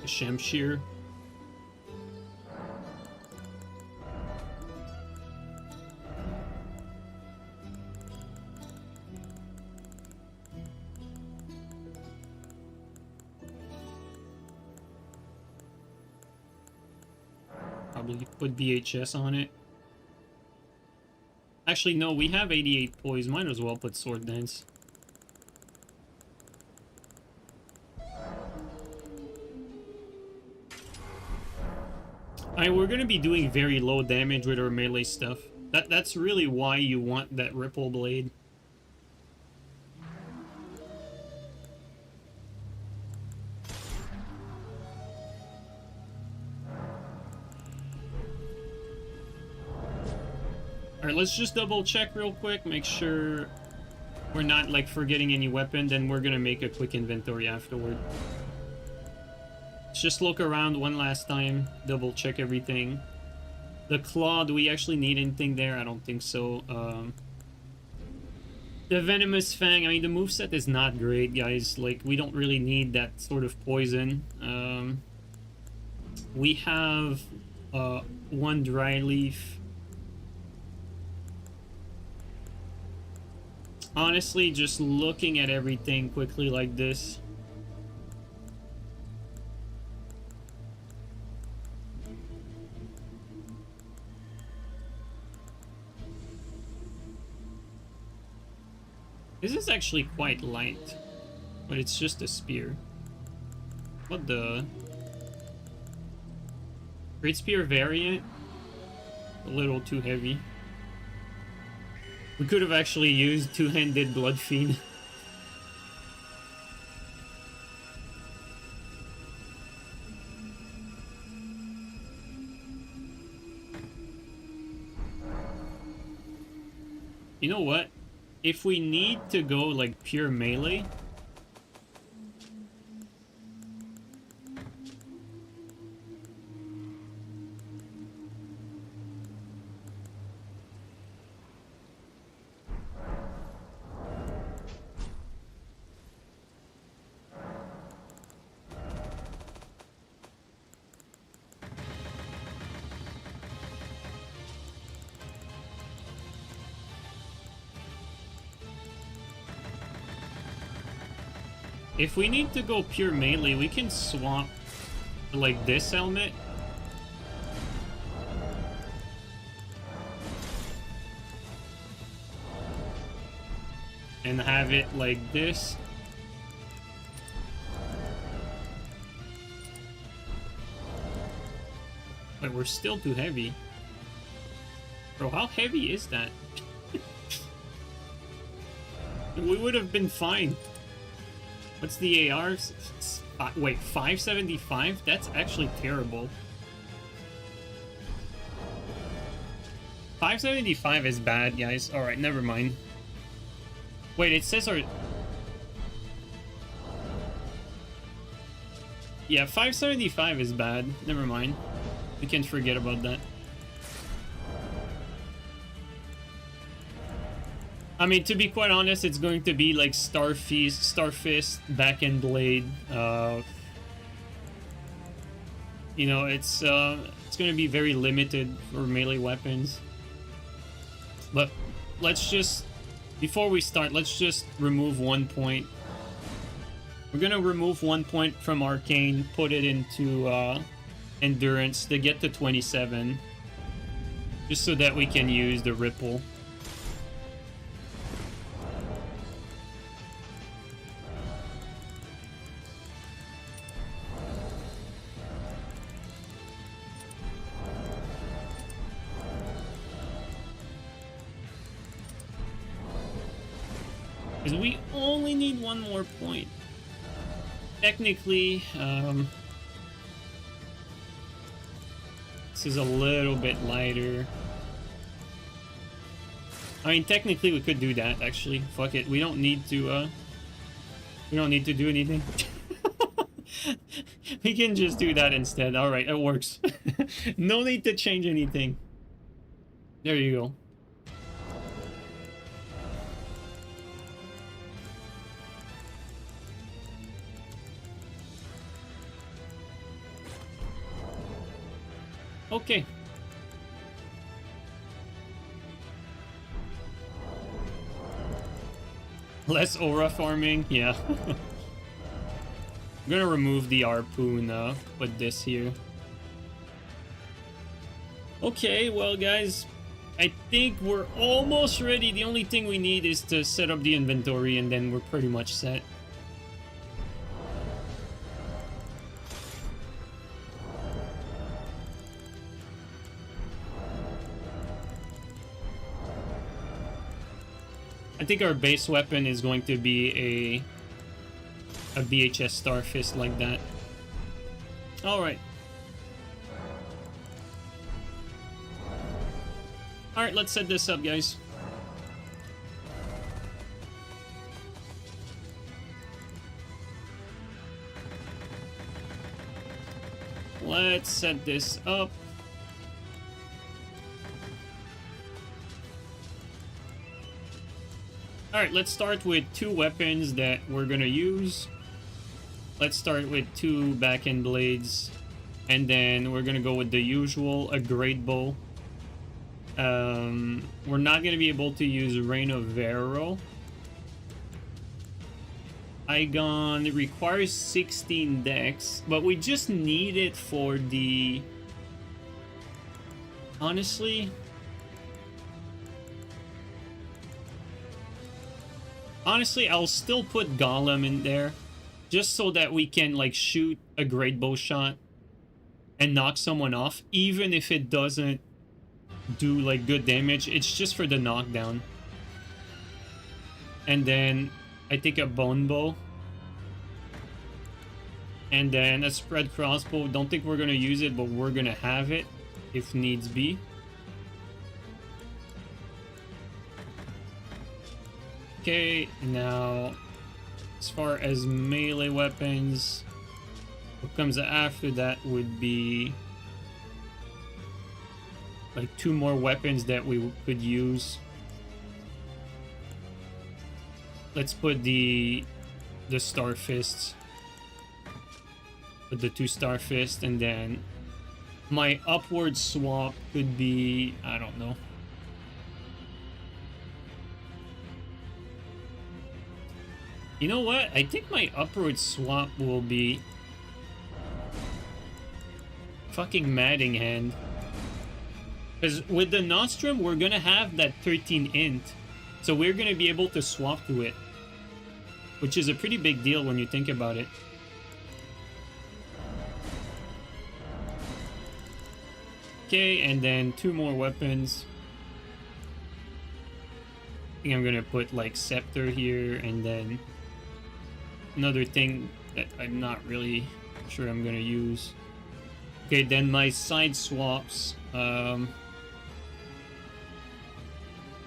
A Shamshir. Probably put BHS on it. Actually, no, we have 88 poise. Might as well put Sword Dance. Alright, we're gonna be doing very low damage with our melee stuff. That's really why you want that Ripple Blade. Alright, let's just double check real quick, make sure we're not, like, forgetting any weapon, then we're gonna make a quick inventory afterward. Let's just look around one last time, double check everything. The claw, do we actually need anything there? I don't think so. The Venomous Fang, I mean, the moveset is not great, guys. Like, we don't really need that sort of poison. We have one dry leaf. Honestly, just looking at everything quickly like this. This is actually quite light, but it's just a spear. What the? Great Spear variant? A little too heavy. We could have actually used two-handed Blood Fiend. You know what? If we need to go like pure melee, if we need to go pure melee, we can swap like this helmet. And have it like this. But we're still too heavy. Bro, how heavy is that? We would have been fine. What's the AR? Wait, 575? That's actually terrible. 575 is bad, guys. Alright, never mind. Wait, it says our... Yeah, 575 is bad. Never mind. We can forget about that. I mean, to be quite honest, it's going to be like Starfist, Back and Blade. You know, it's going to be very limited for melee weapons. But let's just, before we start, let's just remove 1 point. We're gonna remove 1 point from Arcane, put it into Endurance to get to 27, just so that we can use the Ripple. Because we only need 1 more point. Technically, this is a little bit lighter. I mean, technically we could do that, actually. Fuck it, we don't need to do anything. We can just do that instead. Alright, it works. No need to change anything. There you go. Okay. Less aura farming, yeah. I'm gonna remove the harpoon, put this here. Okay, well guys, I think we're almost ready. The only thing we need is to set up the inventory and then we're pretty much set. I think our base weapon is going to be a BHS Starfist like that. Alright. Alright, let's set this up, guys. Let's set this up. Alright, let's start with two weapons that we're gonna use. Let's start with two back-end blades. And then we're gonna go with the usual, a great bow. We're not gonna be able to use Rain of Vero. Igon, it requires 16 dex, but we just need it for the... Honestly, I'll still put Golem in there, just so that we can, like, shoot a great bow shot and knock someone off, even if it doesn't do, like, good damage. It's just for the knockdown. And then I take a bone bow. And then a spread crossbow. Don't think we're gonna use it, but we're gonna have it if needs be. Okay, now as far as melee weapons, what comes after that would be like two more weapons that we could use. Let's put the Star Fists. Put the two Star Fists, and then my upward swap could be, I don't know. You know what? I think my upward swap will be fucking Madding Hand. Because with the Nostrum, we're gonna have that 13 int. So we're gonna be able to swap to it. Which is a pretty big deal when you think about it. Okay, and then two more weapons. I think I'm gonna put like Scepter here, and then another thing that I'm not really sure I'm gonna use. Okay, then my side swaps.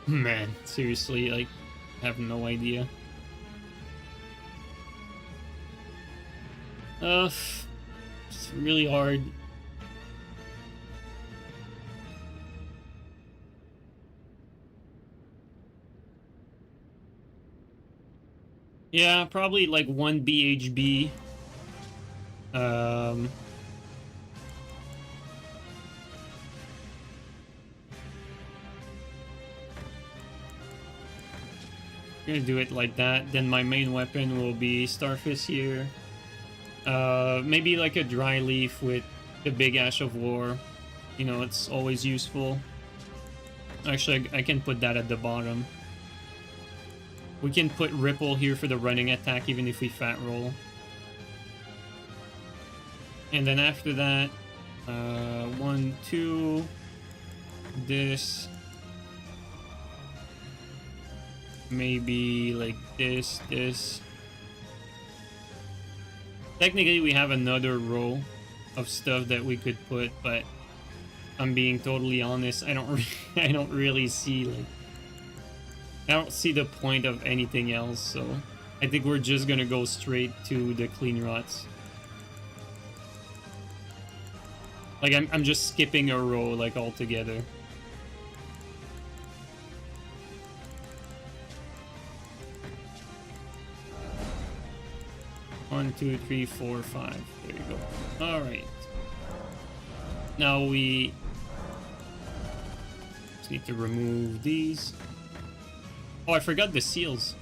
Man, seriously, like, I have no idea. It's really hard. Yeah, probably like one BHB. Gonna do it like that. Then my main weapon will be Starfist here. Maybe like a dry leaf with the big Ash of War. You know, it's always useful. Actually, I can put that at the bottom. We can put Ripple here for the running attack, even if we fat roll. And then after that, 1, 2, this. Maybe like this. Technically, we have another row of stuff that we could put, but I'm being totally honest. I don't really see, like, I don't see the point of anything else. So I think we're just gonna go straight to the clean rots. Like I'm just skipping a row like altogether. One, 2, 3, 4, 5. There you go. All right. Now we just need to remove these. Oh, I forgot the seals.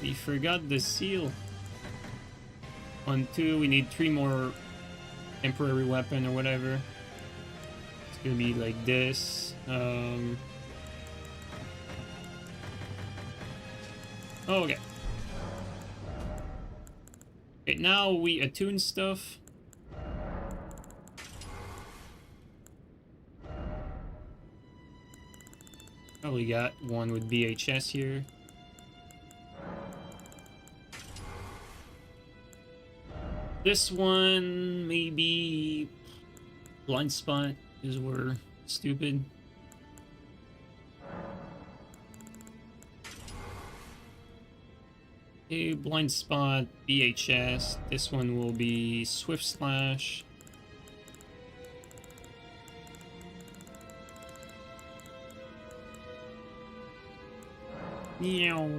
We forgot the seal. 1, 2. We need 3 more temporary weapon or whatever. It's gonna be like this. Okay. Okay, now we attune stuff. Probably got one with BHS here. This one, maybe blind spot, because we're stupid. Okay, blind spot, BHS. This one will be Swift Slash. Meow.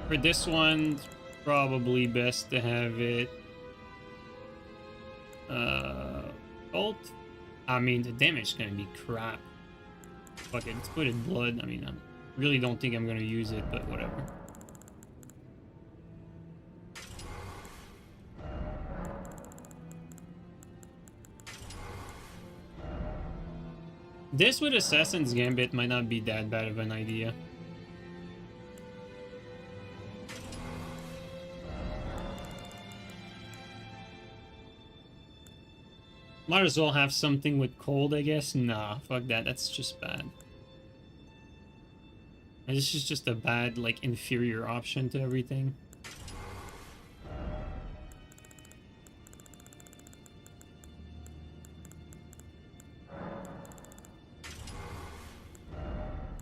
For this one, it's probably best to have it ult. I mean, the damage is gonna be crap. Fuck it, let's put it blood. I mean, I really don't think I'm gonna use it, but whatever. This with Assassin's Gambit might not be that bad of an idea. Might as well have something with cold, I guess. Nah, fuck that. That's just bad. And this is just a bad, like, inferior option to everything.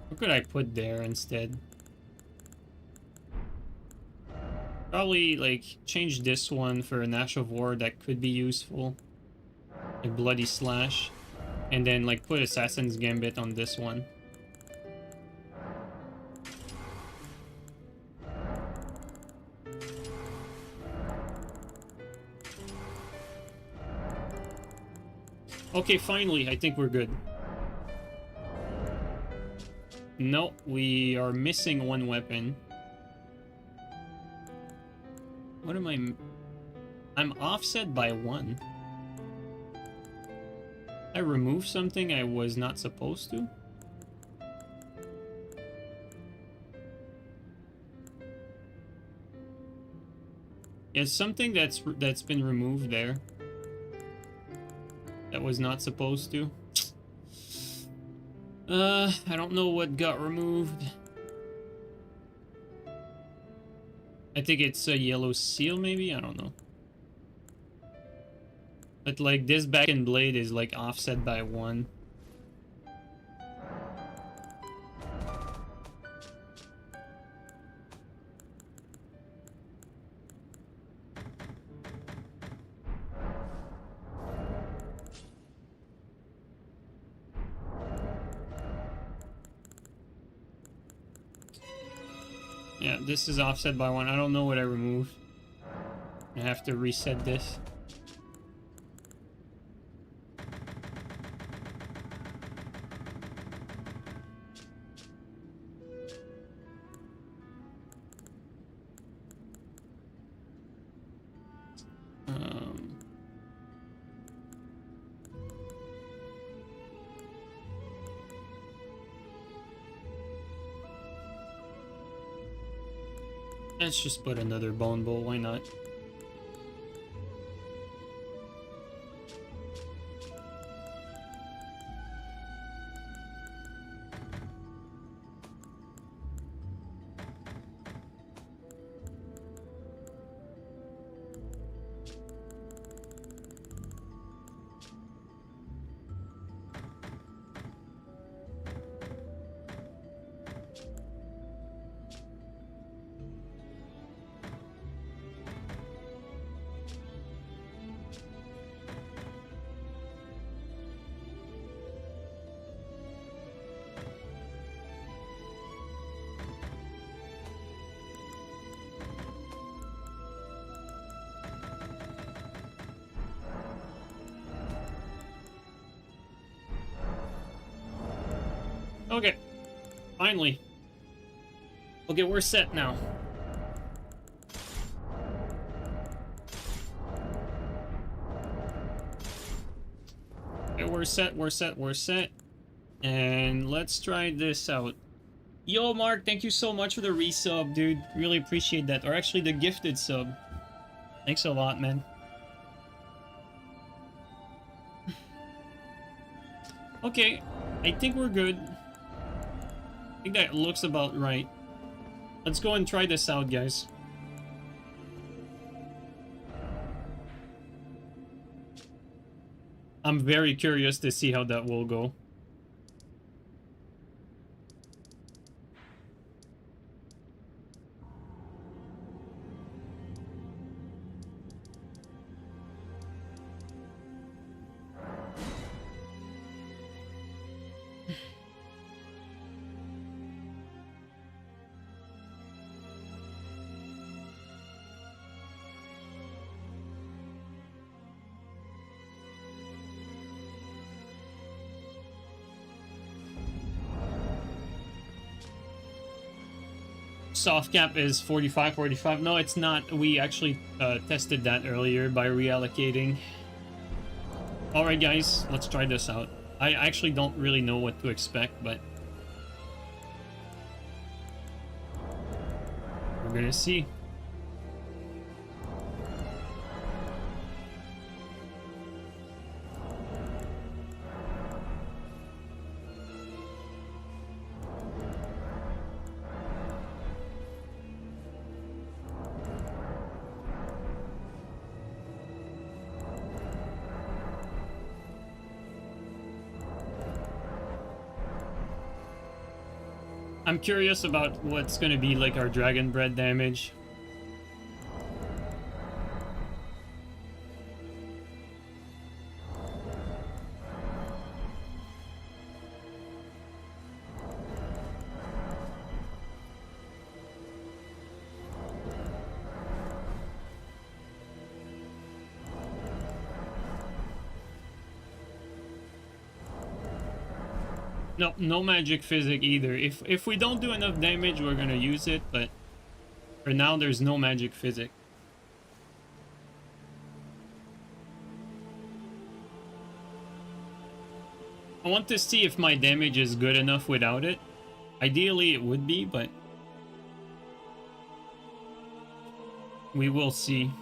What could I put there instead? Probably, like, change this one for a Nash of War that could be useful. Like Bloody Slash. And then, like, put Assassin's Gambit on this one. Okay, finally, I think we're good. No, we are missing one weapon. What am I... I'm offset by 1. I removed something I was not supposed to? Yeah, something that's been removed there. That was not supposed to. I don't know what got removed. I think it's a yellow seal, maybe? I don't know. But, like, this back and blade is, like, offset by 1. Yeah, this is offset by 1. I don't know what I removed. I have to reset this. Let's just put another bone bowl, why not? Okay, finally. Okay, we're set now. Okay, we're set. And let's try this out. Yo, Mark, thank you so much for the resub, dude. Really appreciate that. Or actually, the gifted sub. Thanks a lot, man. Okay, I think we're good. I think that looks about right. Let's go and try this out, guys. I'm very curious to see how that will go. soft cap is 45, 45. No, it's not. We actually tested that earlier by reallocating. Alright guys, let's try this out. I actually don't really know what to expect, but we're gonna see. I'm curious about what's gonna be like our dragon bread damage. No, no magic physic either. If we don't do enough damage, we're gonna use it, but for now there's no magic physic. I want to see if my damage is good enough without it. Ideally it would be, but we will see.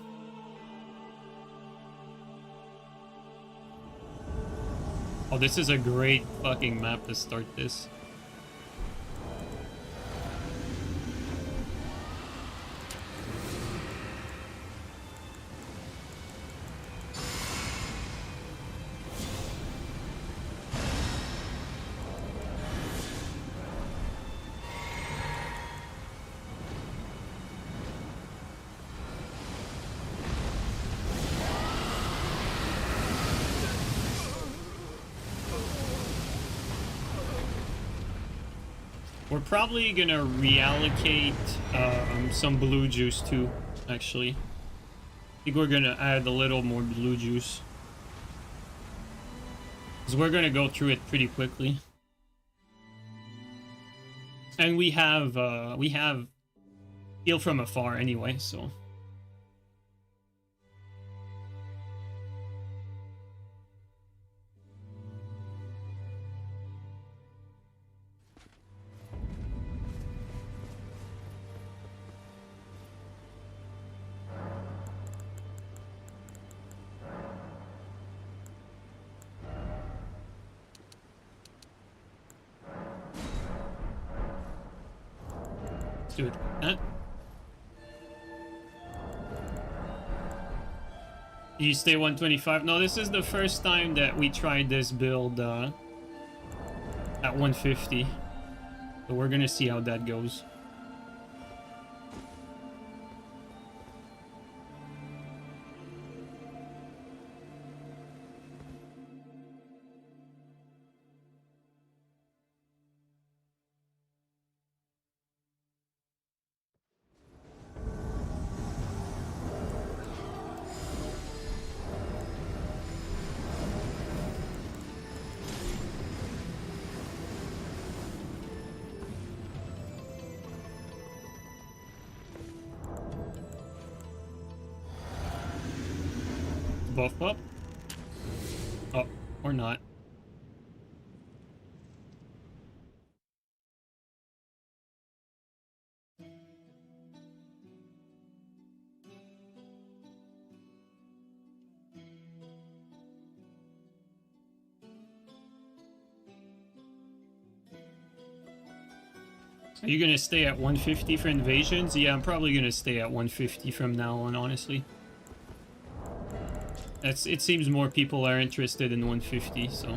Oh, this is a great fucking map to start this. We're probably gonna reallocate some blue juice too, actually. I think we're gonna add a little more blue juice, because we're gonna go through it pretty quickly. And we have heal from afar anyway, so. Do it like that. You stay 125. No, this is the first time that we tried this build at 150. So we're gonna see how that goes. Buff up. Oh, or not. Are you gonna stay at 150 for invasions? Yeah, I'm probably gonna stay at 150 from now on, honestly. It seems more people are interested in 150, so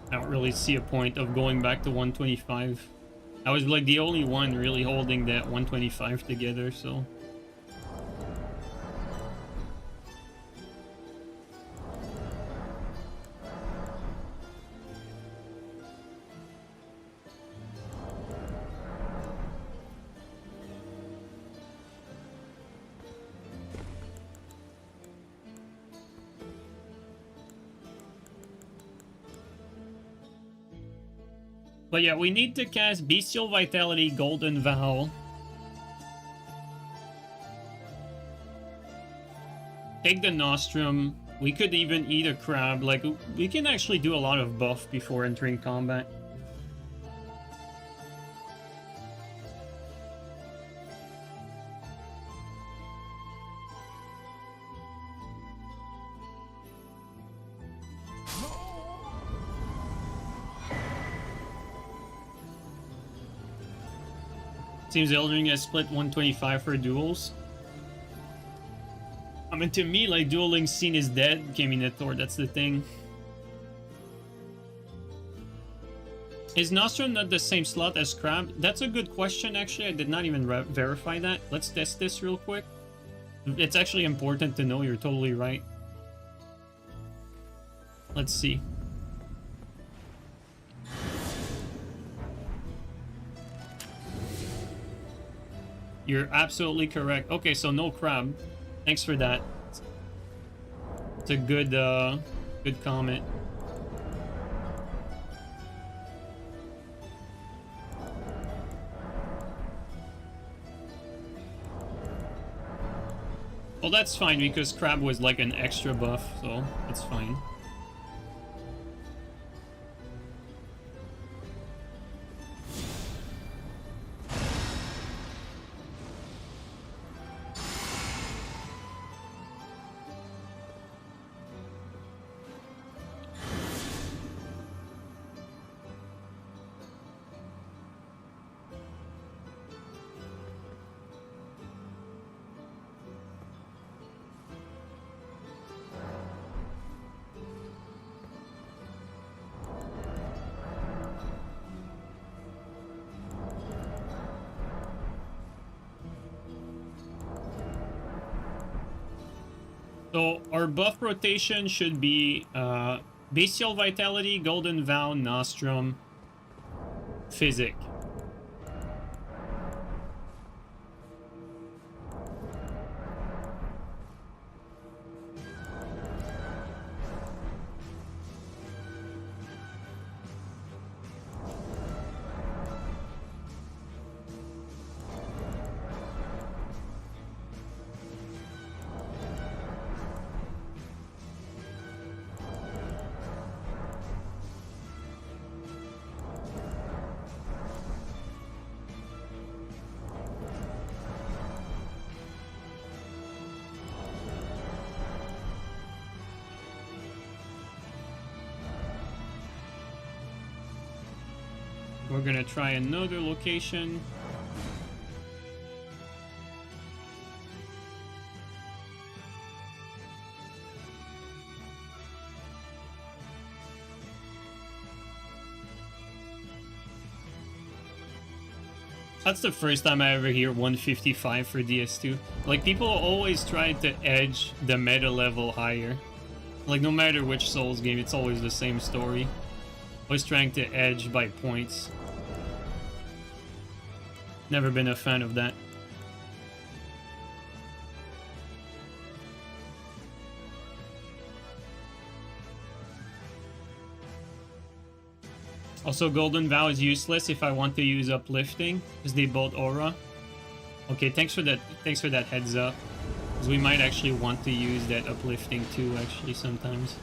I don't really see a point of going back to 125. I was like the only one really holding that 125 together, so. But yeah, we need to cast Bestial Vitality, Golden Vow. Take the Nostrum. We could even eat a crab. Like, we can actually do a lot of buff before entering combat. Seems Elden Ring has split 125 for duels. I mean, to me, like, dueling scene is dead, Caminator, that's the thing. Is Nostrum not the same slot as Crab? That's a good question, actually. I did not even verify that. Let's test this real quick. It's actually important to know, you're totally right. Let's see. You're absolutely correct. Okay, so no crab. Thanks for that. It's a good, good comment. Well, that's fine because crab was like an extra buff, so it's fine. So our buff rotation should be Bestial Vitality, Golden Vow, Nostrum, Physic. We're gonna try another location. That's the first time I ever hear 155 for DS2. Like, people always try to edge the meta level higher. Like, no matter which Souls game, it's always the same story. Always trying to edge by points. Never been a fan of that. Also, Golden Vow is useless if I want to use Uplifting, because they both aura. Okay, thanks for that heads up. Because we might actually want to use that Uplifting too, actually, sometimes.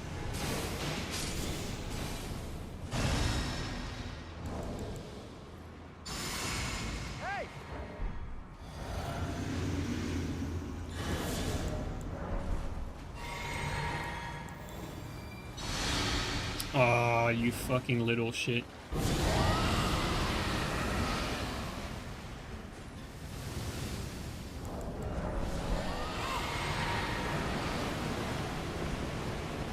Oh, you fucking little shit.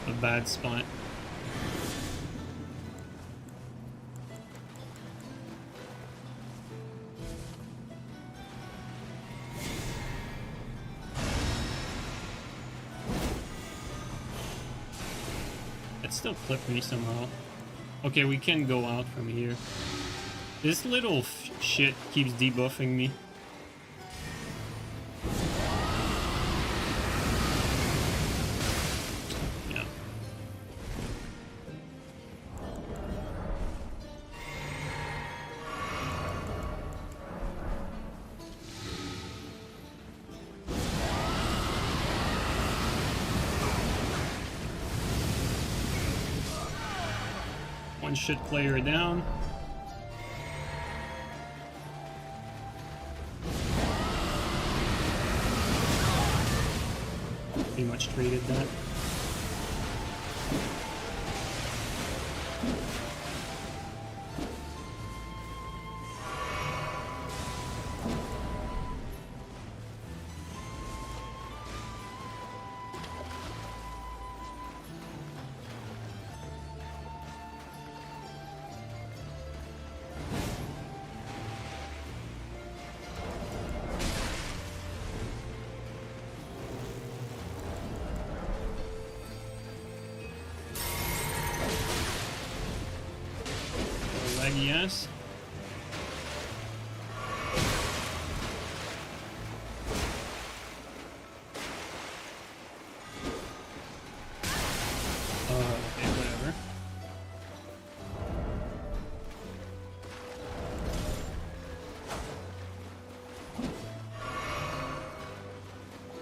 A bad spot. Still clip me somehow. Okay, we can go out from here. This little shit keeps debuffing me. Yeah. One should player down. Pretty much traded that. Yes. Okay, whatever.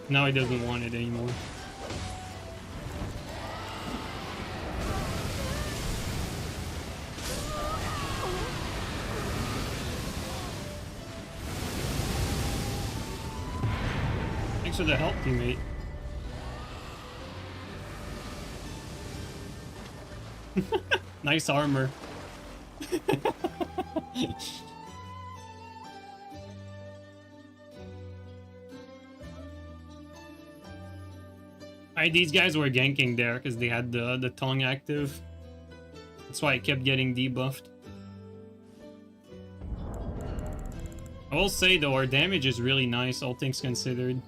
Now he doesn't want it anymore. Thanks for the help, teammate. Nice armor. These guys were ganking there because they had the tongue active. That's why I kept getting debuffed. I will say though, our damage is really nice, all things considered.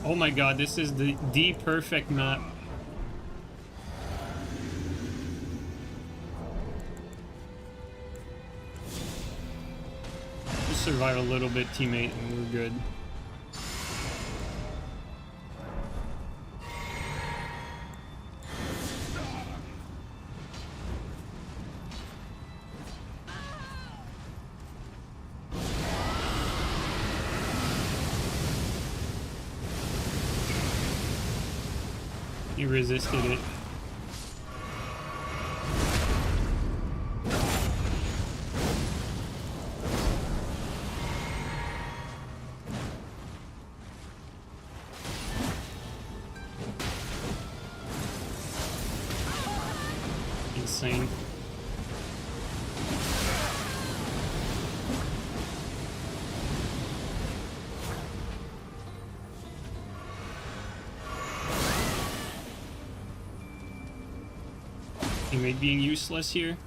Oh my god, this is the perfect map. Just survive a little bit, teammate, and we're good. He resisted it. Insane. Teammate being useless here.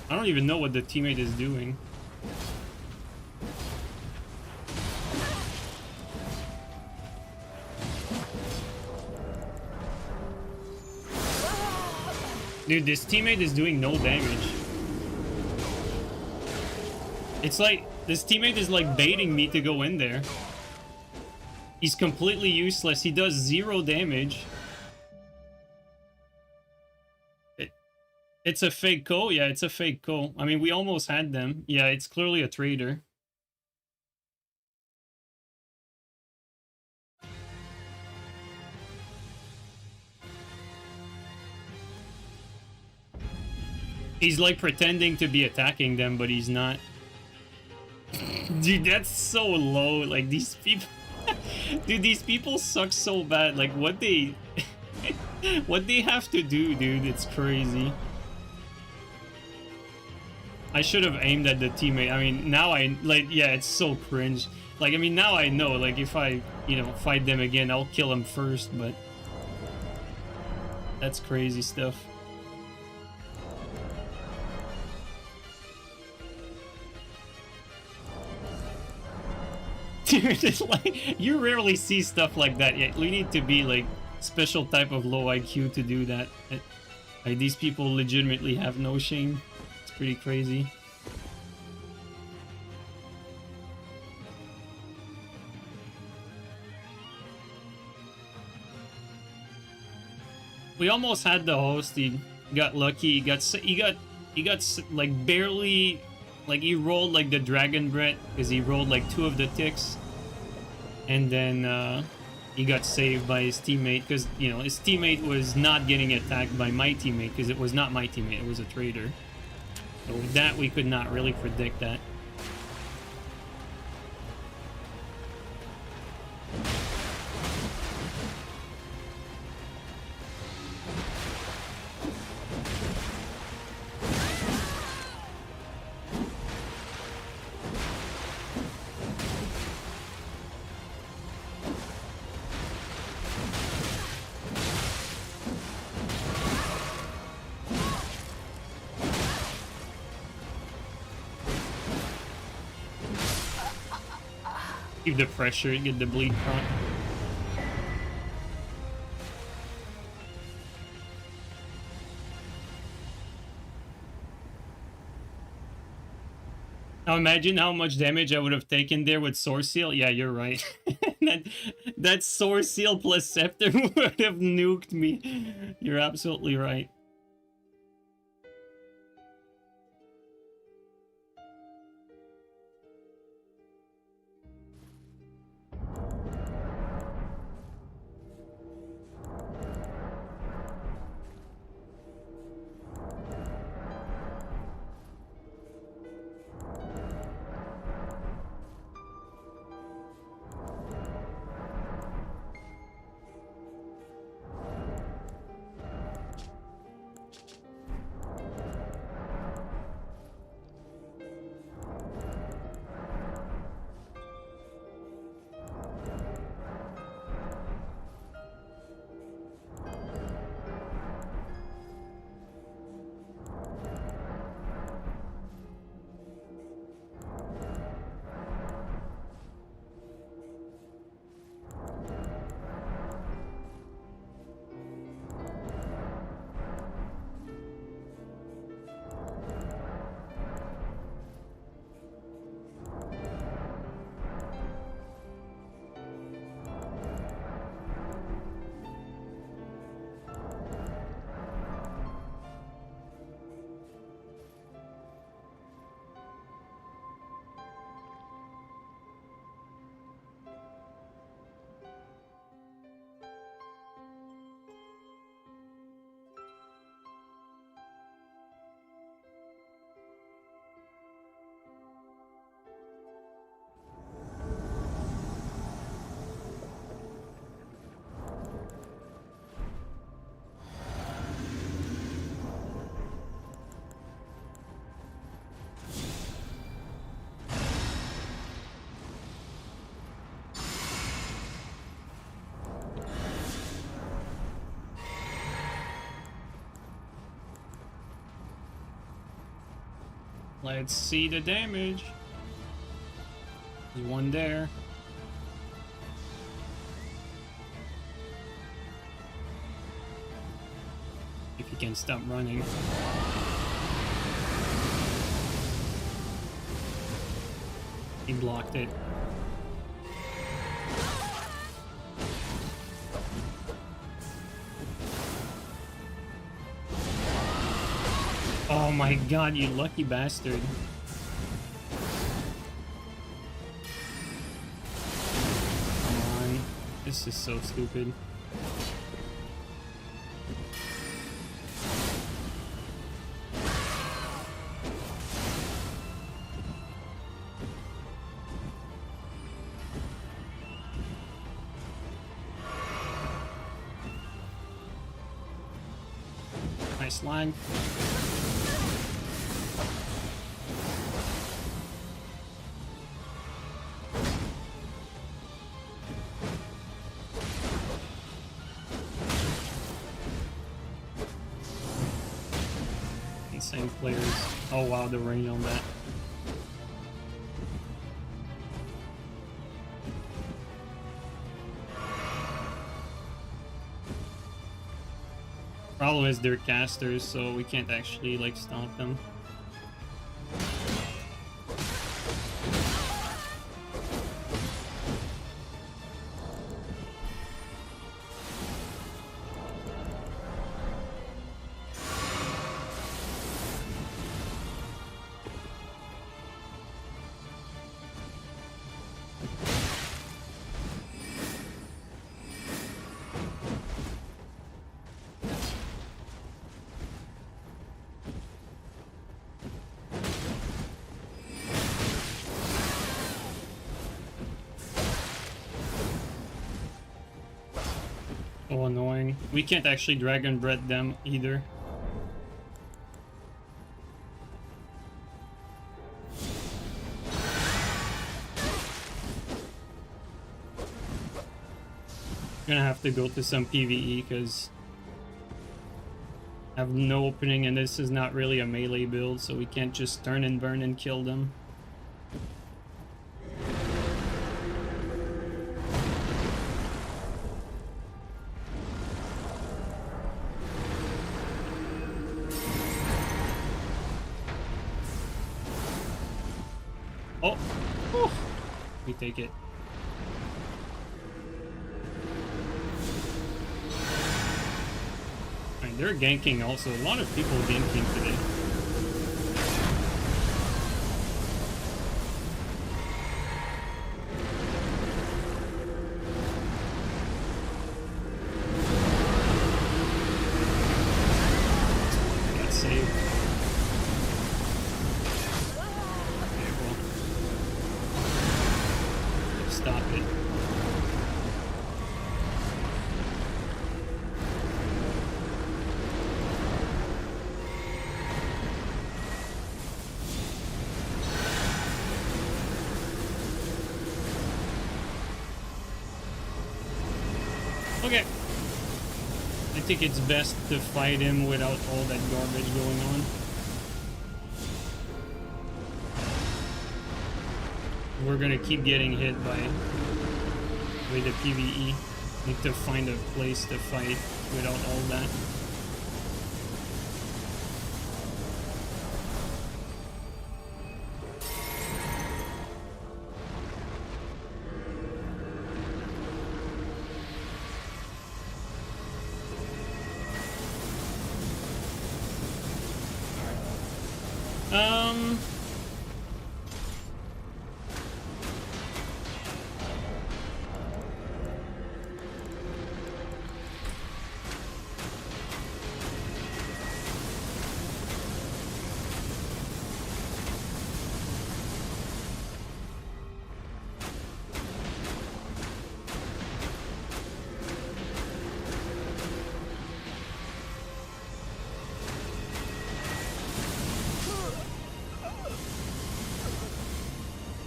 I don't even know what the teammate is doing. Dude, this teammate is doing no damage. It's like, this teammate is like baiting me to go in there. He's completely useless. He does 0 damage. It's a fake co? Yeah, it's a fake co. I mean, we almost had them. Yeah, it's clearly a traitor. He's like pretending to be attacking them, but he's not. Dude, that's so low. Like, these people... Dude, these people suck so bad. Like, what they... what they have to do, dude, it's crazy. I should have aimed at the teammate. I mean, now I... Like, yeah, it's so cringe. Like, I mean, now I know. Like, if I, you know, fight them again, I'll kill them first, but... That's crazy stuff. Dude, it's like, you rarely see stuff like that yet. We need to be like special type of low IQ to do that. Like, these people legitimately have no shame. It's pretty crazy. We almost had the host. He got lucky. He got like barely, like he rolled like the dragon bread because he rolled like 2 of the ticks. And then he got saved by his teammate because, you know, his teammate was not getting attacked by my teammate because it was not my teammate, it was a traitor. So with that, we could not really predict that. Keep the pressure, get the bleed caught. Now imagine how much damage I would have taken there with Sword Seal. Yeah, you're right. that Sword Seal plus Scepter would have nuked me. You're absolutely right. Let's see the damage. There's one there. If you can stop running. He blocked it. my god, you lucky bastard. Come on. This is so stupid. Nice line. Insane players. Oh wow, the rain on that. Problem is they're casters, so we can't actually like stop them. Oh, annoying. We can't actually dragon bread them either. Gonna have to go to some PvE because I have no opening and this is not really a melee build, so we can't just turn and burn and kill them. Oh! Whew. We take it. Alright, they're ganking also. A lot of people ganking today. I got saved. Stop it. Okay. I think it's best to fight him without all that garbage going on. We're gonna keep getting hit by with the PvE. Need to find a place to fight without all that.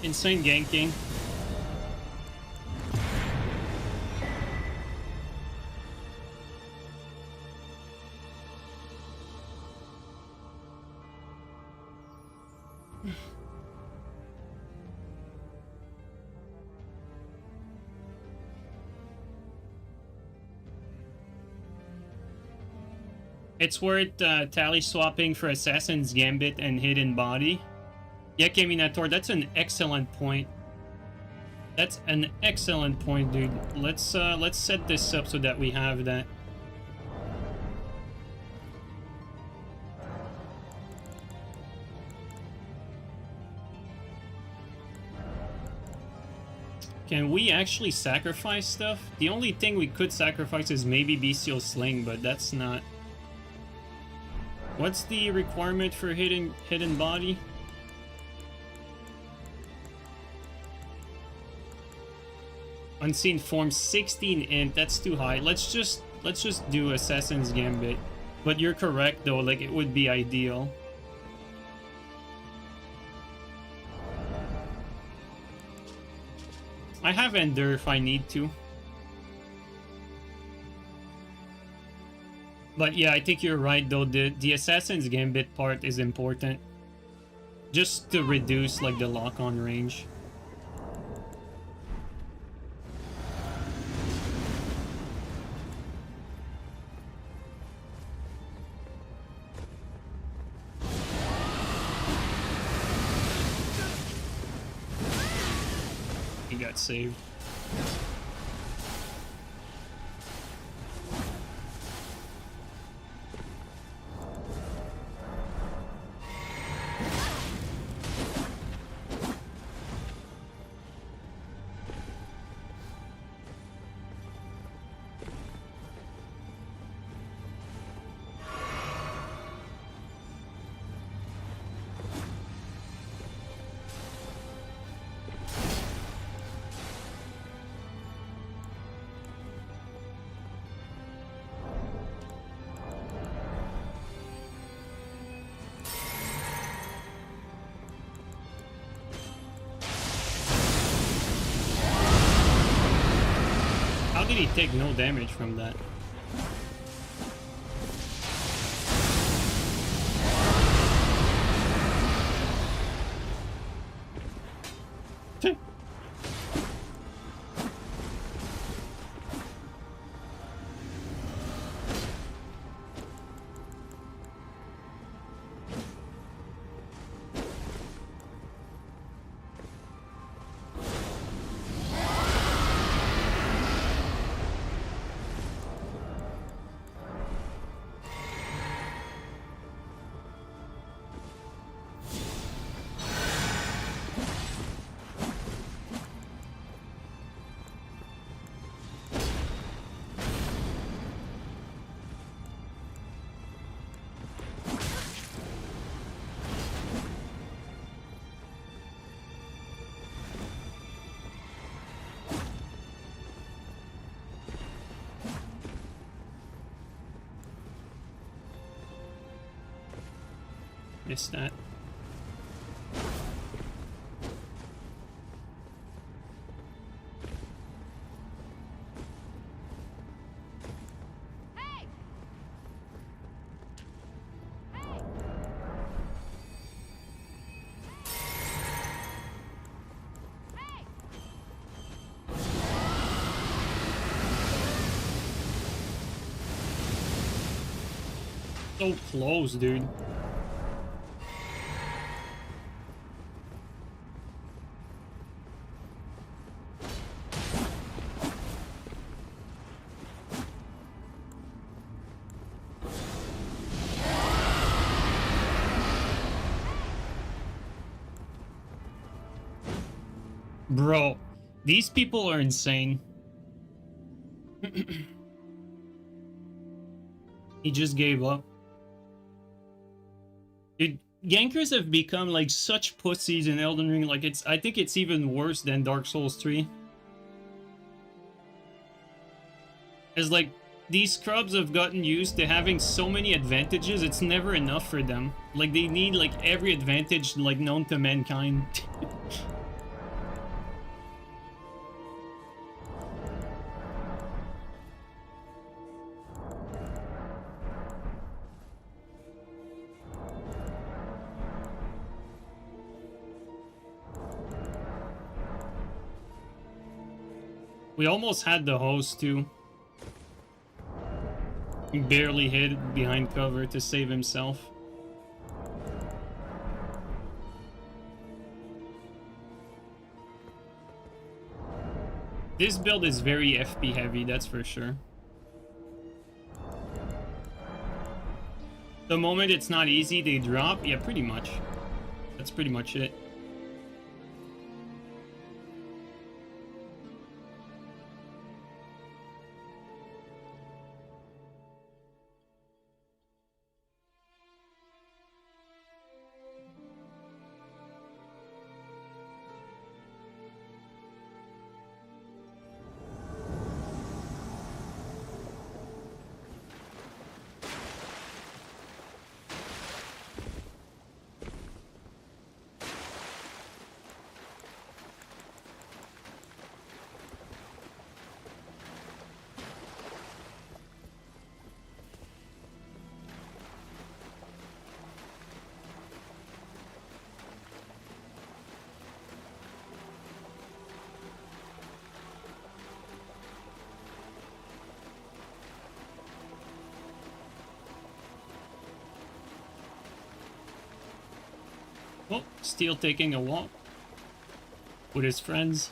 Insane ganking. It's worth tally swapping for Assassin's Gambit and Hidden Body. Yeah, Keminator, that's an excellent point. That's an excellent point, dude. Let's set this up so that we have that. Can we actually sacrifice stuff? The only thing we could sacrifice is maybe Bestial Sling, but that's not... What's the requirement for hidden body? Unseen form 16 int, that's too high. Let's just do Assassin's Gambit. But you're correct though, like it would be ideal. I have Ender if I need to. But yeah, I think you're right though, the Assassin's Gambit part is important. Just to reduce like the lock-on range. He got saved. How did he take no damage from that? Missed that. Hey! So close, dude. Bro, these people are insane. He just gave up. Dude, gankers have become like such pussies in Elden Ring. Like I think it's even worse than Dark Souls 3. It's like these scrubs have gotten used to having so many advantages, it's never enough for them. Like they need like every advantage like known to mankind. We almost had the host too. He barely hid behind cover to save himself. This build is very FP heavy, that's for sure. The moment it's not easy, they drop. Yeah, pretty much. That's pretty much it. Oh, Steel taking a walk with his friends.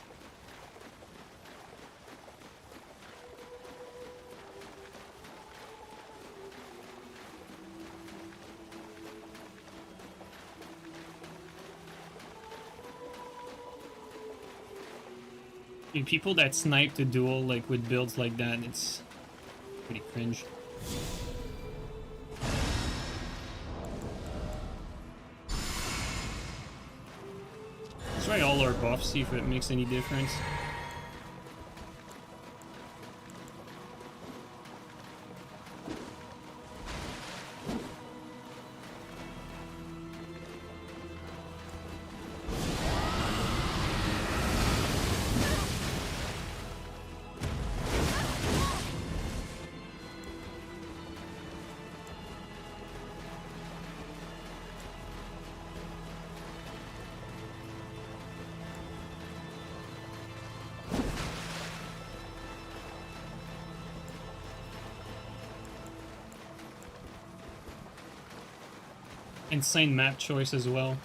I mean, people that snipe the duel like with builds like that, it's pretty cringe. Let's try all our buffs, see if it makes any difference. Insane map choice as well.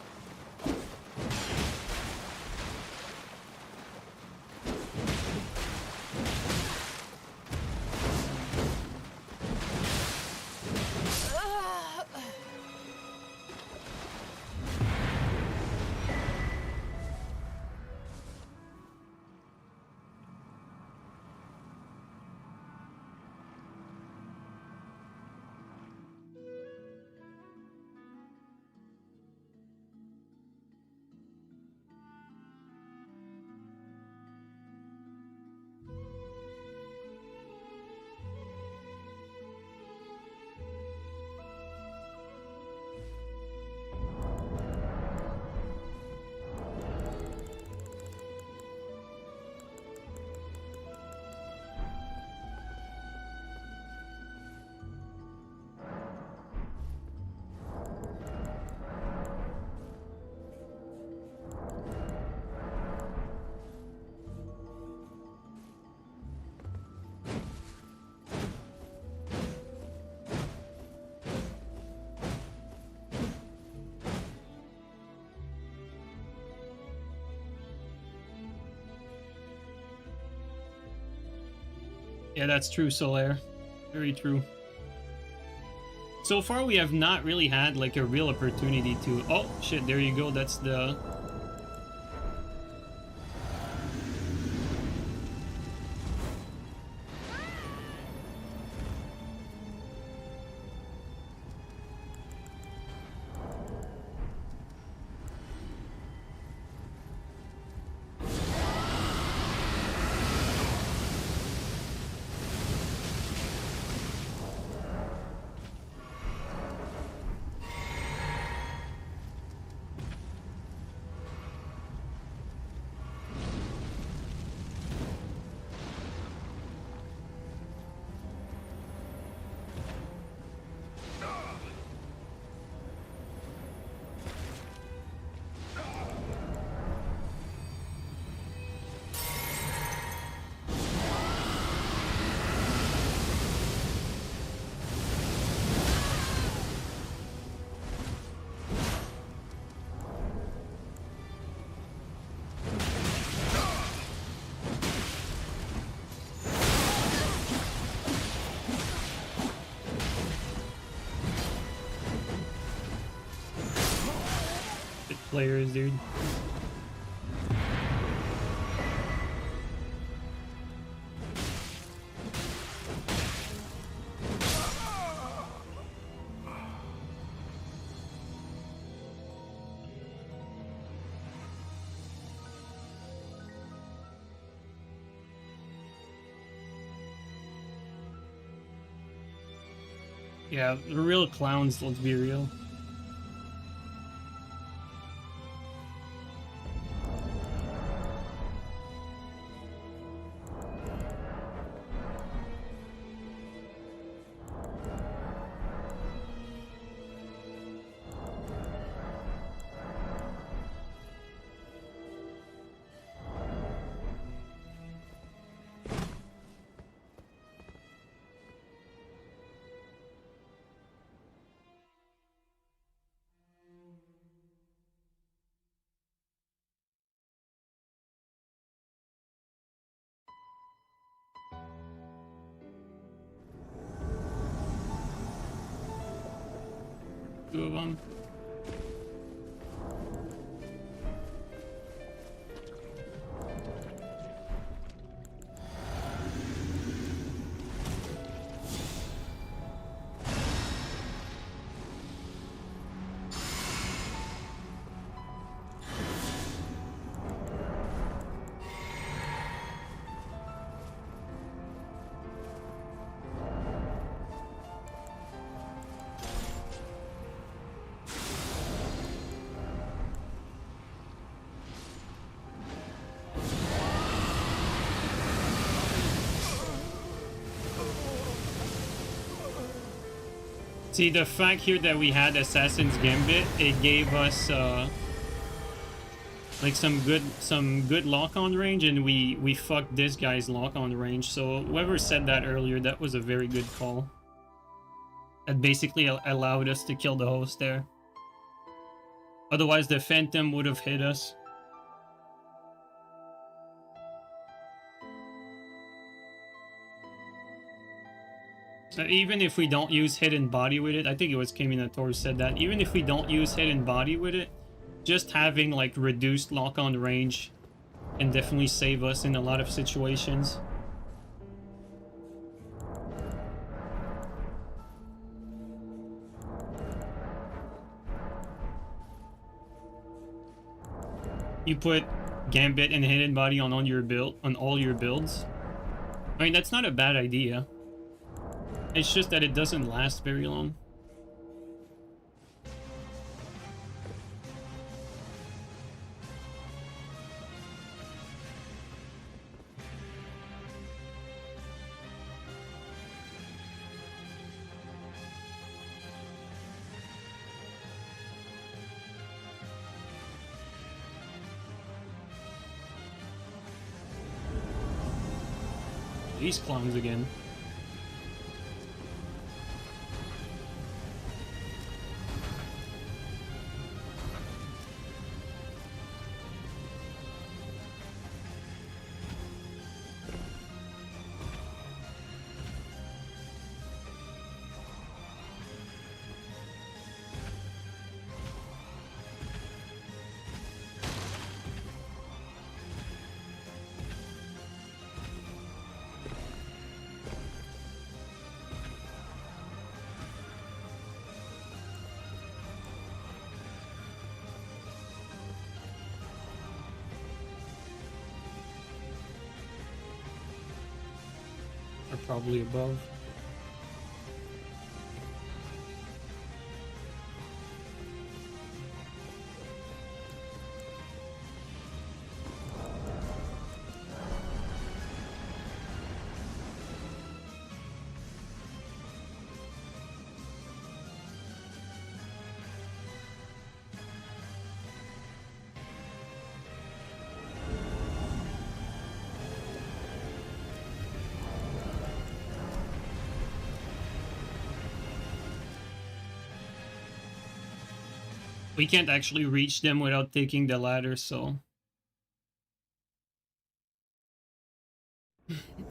Yeah, that's true, Solaire. Very true. So far, we have not really had like a real opportunity to... Oh, shit, there you go. That's the... players, dude. Yeah, the real clowns, let's be real. Two of them. See, the fact here that we had Assassin's Gambit, it gave us like some good lock-on range, and we fucked this guy's lock-on range. So whoever said that earlier, that was a very good call. That basically allowed us to kill the host there. Otherwise, the Phantom would have hit us. So even if we don't use hidden body with it, I think it was Keminator said that, even if we don't use hidden body with it, just having like reduced lock-on range can definitely save us in a lot of situations. You put Gambit and hidden body on your build, on all your builds. I mean, that's not a bad idea. It's just that it doesn't last very long. These clowns again. Are probably above. We can't actually reach them without taking the ladder, so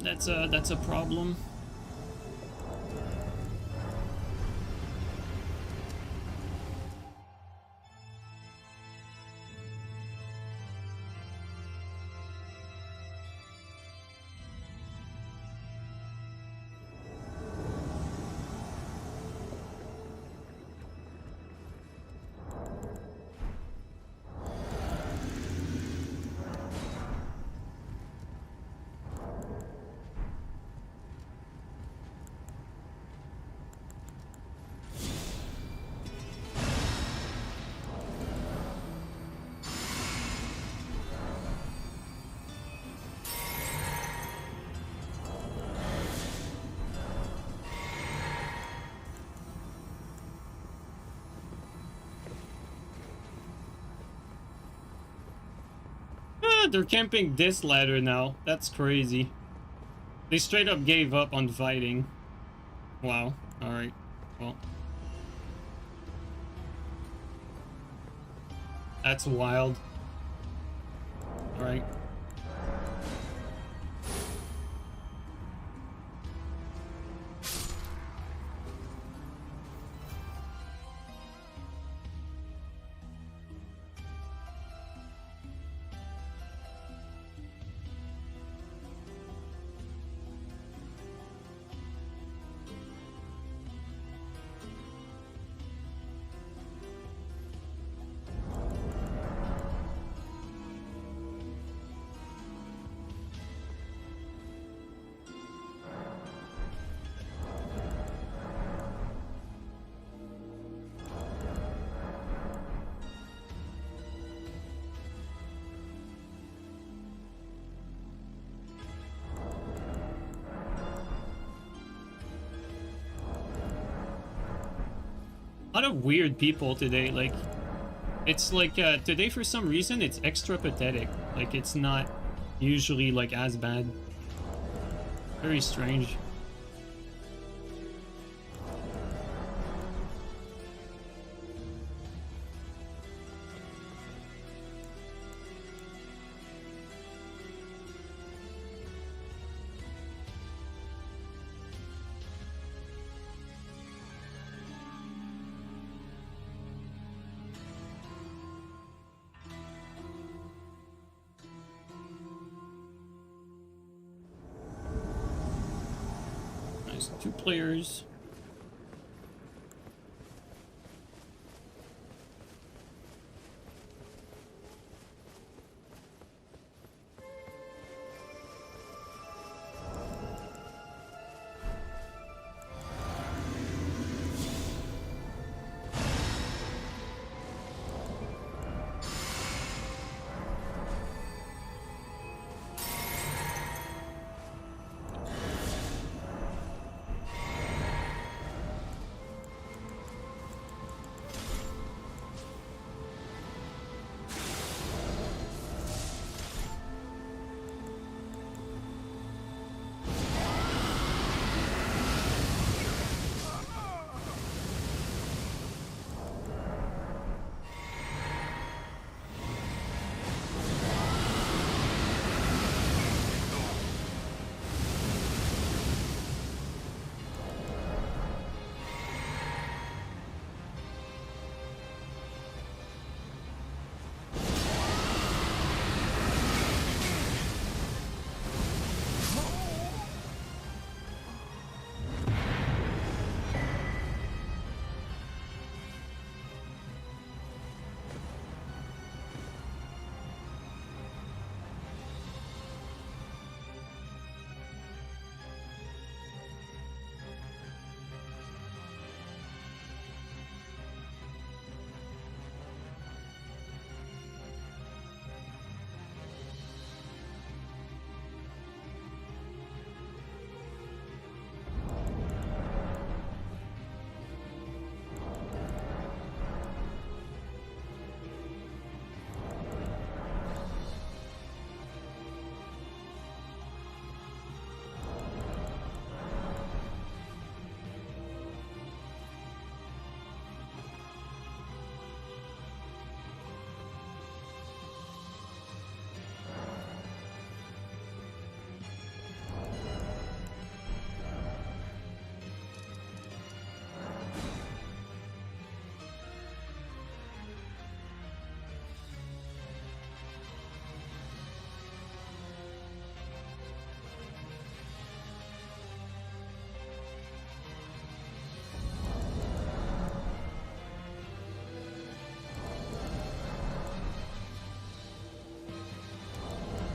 that's a problem. They're camping this ladder now. That's crazy. They straight up gave up on fighting. Wow. Alright. Well. That's wild. Alright. lot of weird people today. Like, it's like today for some reason it's extra pathetic. Like, it's not usually like as bad. Very strange. Nice, 2 players.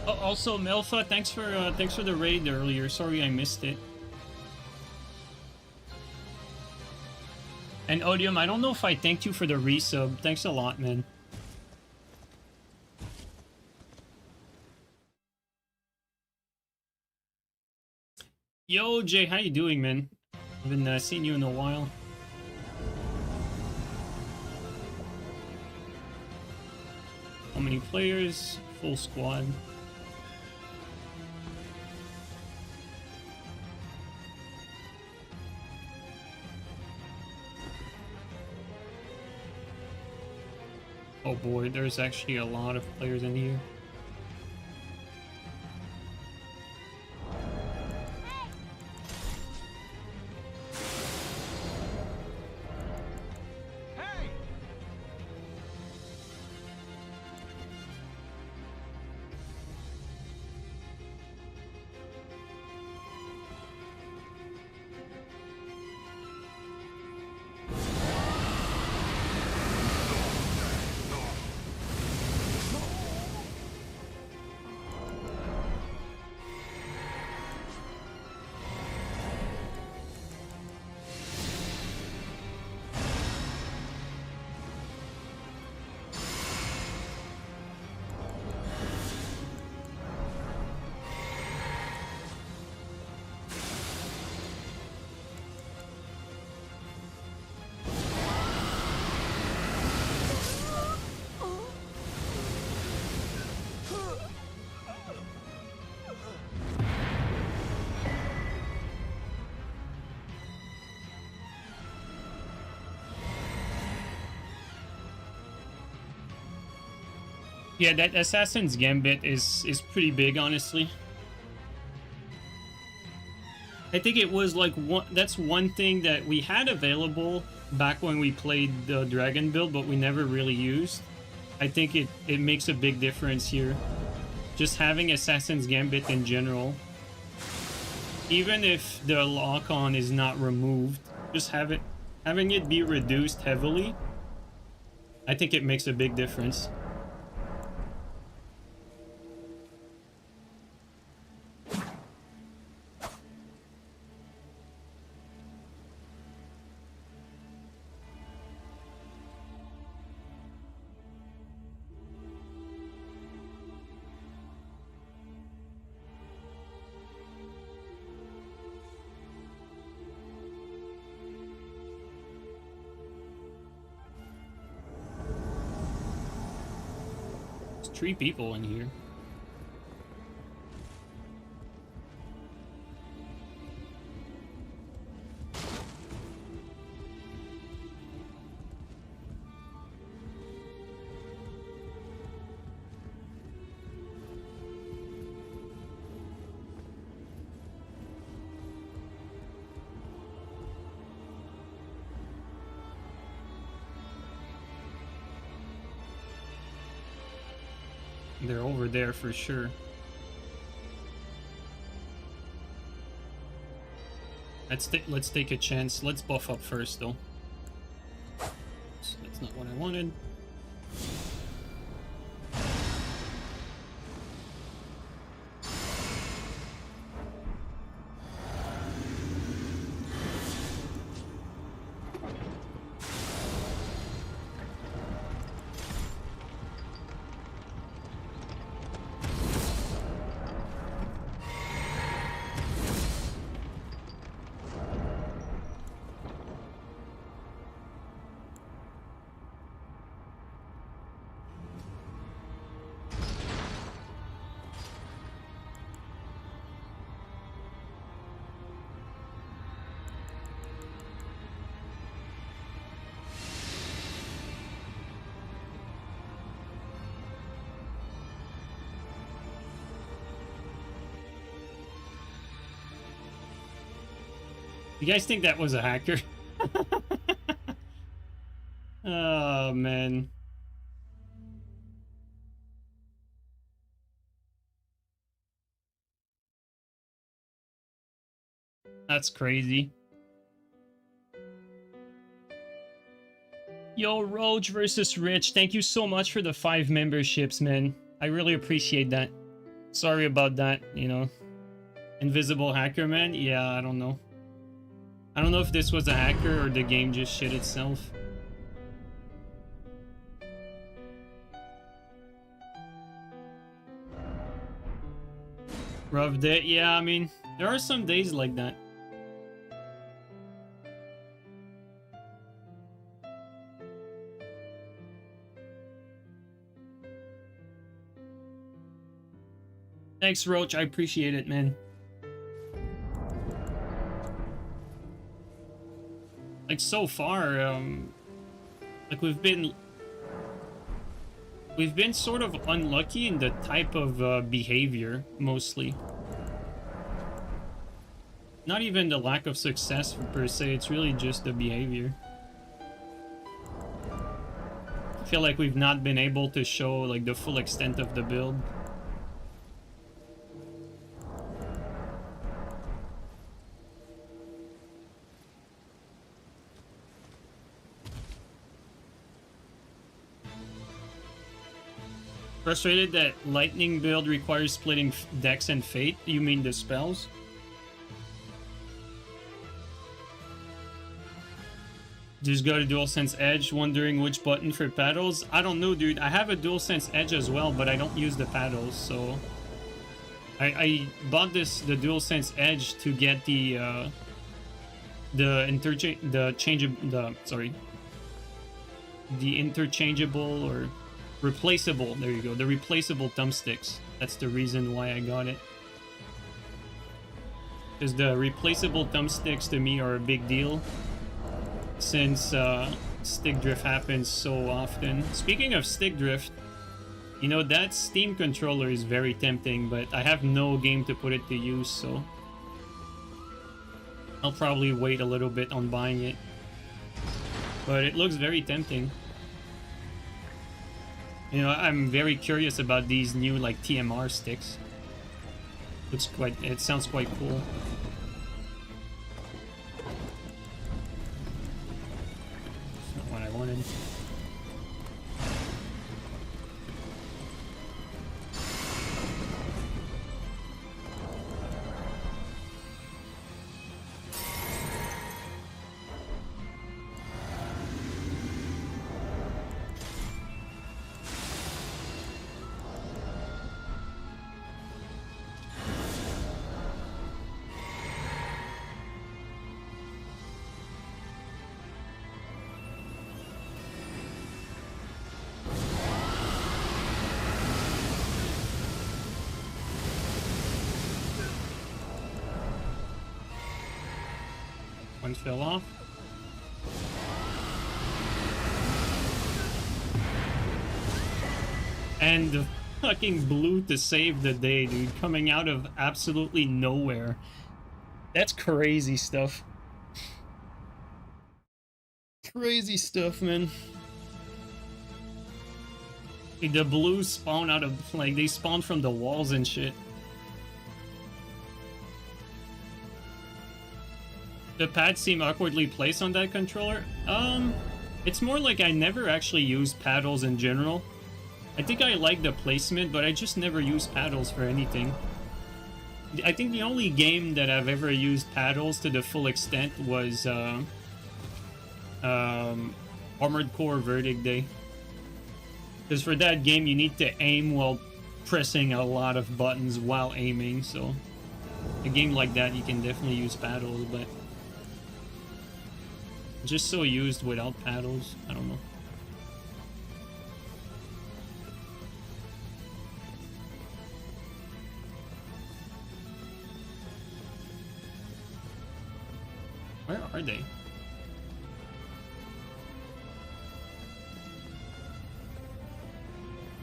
Oh, also, Melfa, thanks for the raid earlier. Sorry I missed it. And Odium, I don't know if I thanked you for the resub. Thanks a lot, man. Yo, Jay, how you doing, man? I've been seeing you in a while. How many players? Full squad. Oh boy, there's actually a lot of players in here. Yeah, that Assassin's Gambit is pretty big, honestly. I think it was like that's one thing that we had available back when we played the Dragon build, but we never really used. I think it makes a big difference here. Just having Assassin's Gambit in general. Even if the lock-on is not removed, just having it be reduced heavily, I think it makes a big difference. There's 3 people in here. They're over there for sure. Let's take a chance. Let's buff up first though. That's not what I wanted. You guys think that was a hacker? Oh, man. That's crazy. Yo, Roach versus Rich, thank you so much for the 5 memberships, man. I really appreciate that. Sorry about that, you know. Invisible hacker, man? Yeah, I don't know. I don't know if this was a hacker or the game just shit itself. Rough day. Yeah, I mean, there are some days like that. Thanks, Roach. I appreciate it, man. Like, so far, like, we've been sort of unlucky in the type of behavior, mostly. Not even the lack of success per se, it's really just the behavior. I feel like we've not been able to show, like, the full extent of the build. Frustrated that lightning build requires splitting Dex and Fate? You mean the spells? Just got a DualSense Edge, wondering which button for paddles? I don't know, dude. I have a DualSense Edge as well, but I don't use the paddles, so... I bought the DualSense Edge to get the interchangeable or replaceable, there you go, the replaceable thumbsticks. That's the reason why I got it. Because the replaceable thumbsticks to me are a big deal, since stick drift happens so often. Speaking of stick drift, You know, that Steam controller is very tempting, but I have no game to put it to use, so I'll probably wait a little bit on buying it. But it looks very tempting. You know, I'm very curious about these new, like, TMR sticks. It sounds quite cool. That's not what I wanted. One fell off. And the fucking blue to save the day, dude, coming out of absolutely nowhere. That's crazy stuff. Crazy stuff, man. The blues spawn out of, like, they spawn from the walls and shit. The pads seem awkwardly placed on that controller. It's more like I never actually use paddles in general. I think I like the placement, but I just never use paddles for anything. I think the only game that I've ever used paddles to the full extent was Armored Core Verdict Day. Because for that game, you need to aim while pressing a lot of buttons while aiming, so a game like that, you can definitely use paddles, but just so used without paddles, I don't know. Where are they?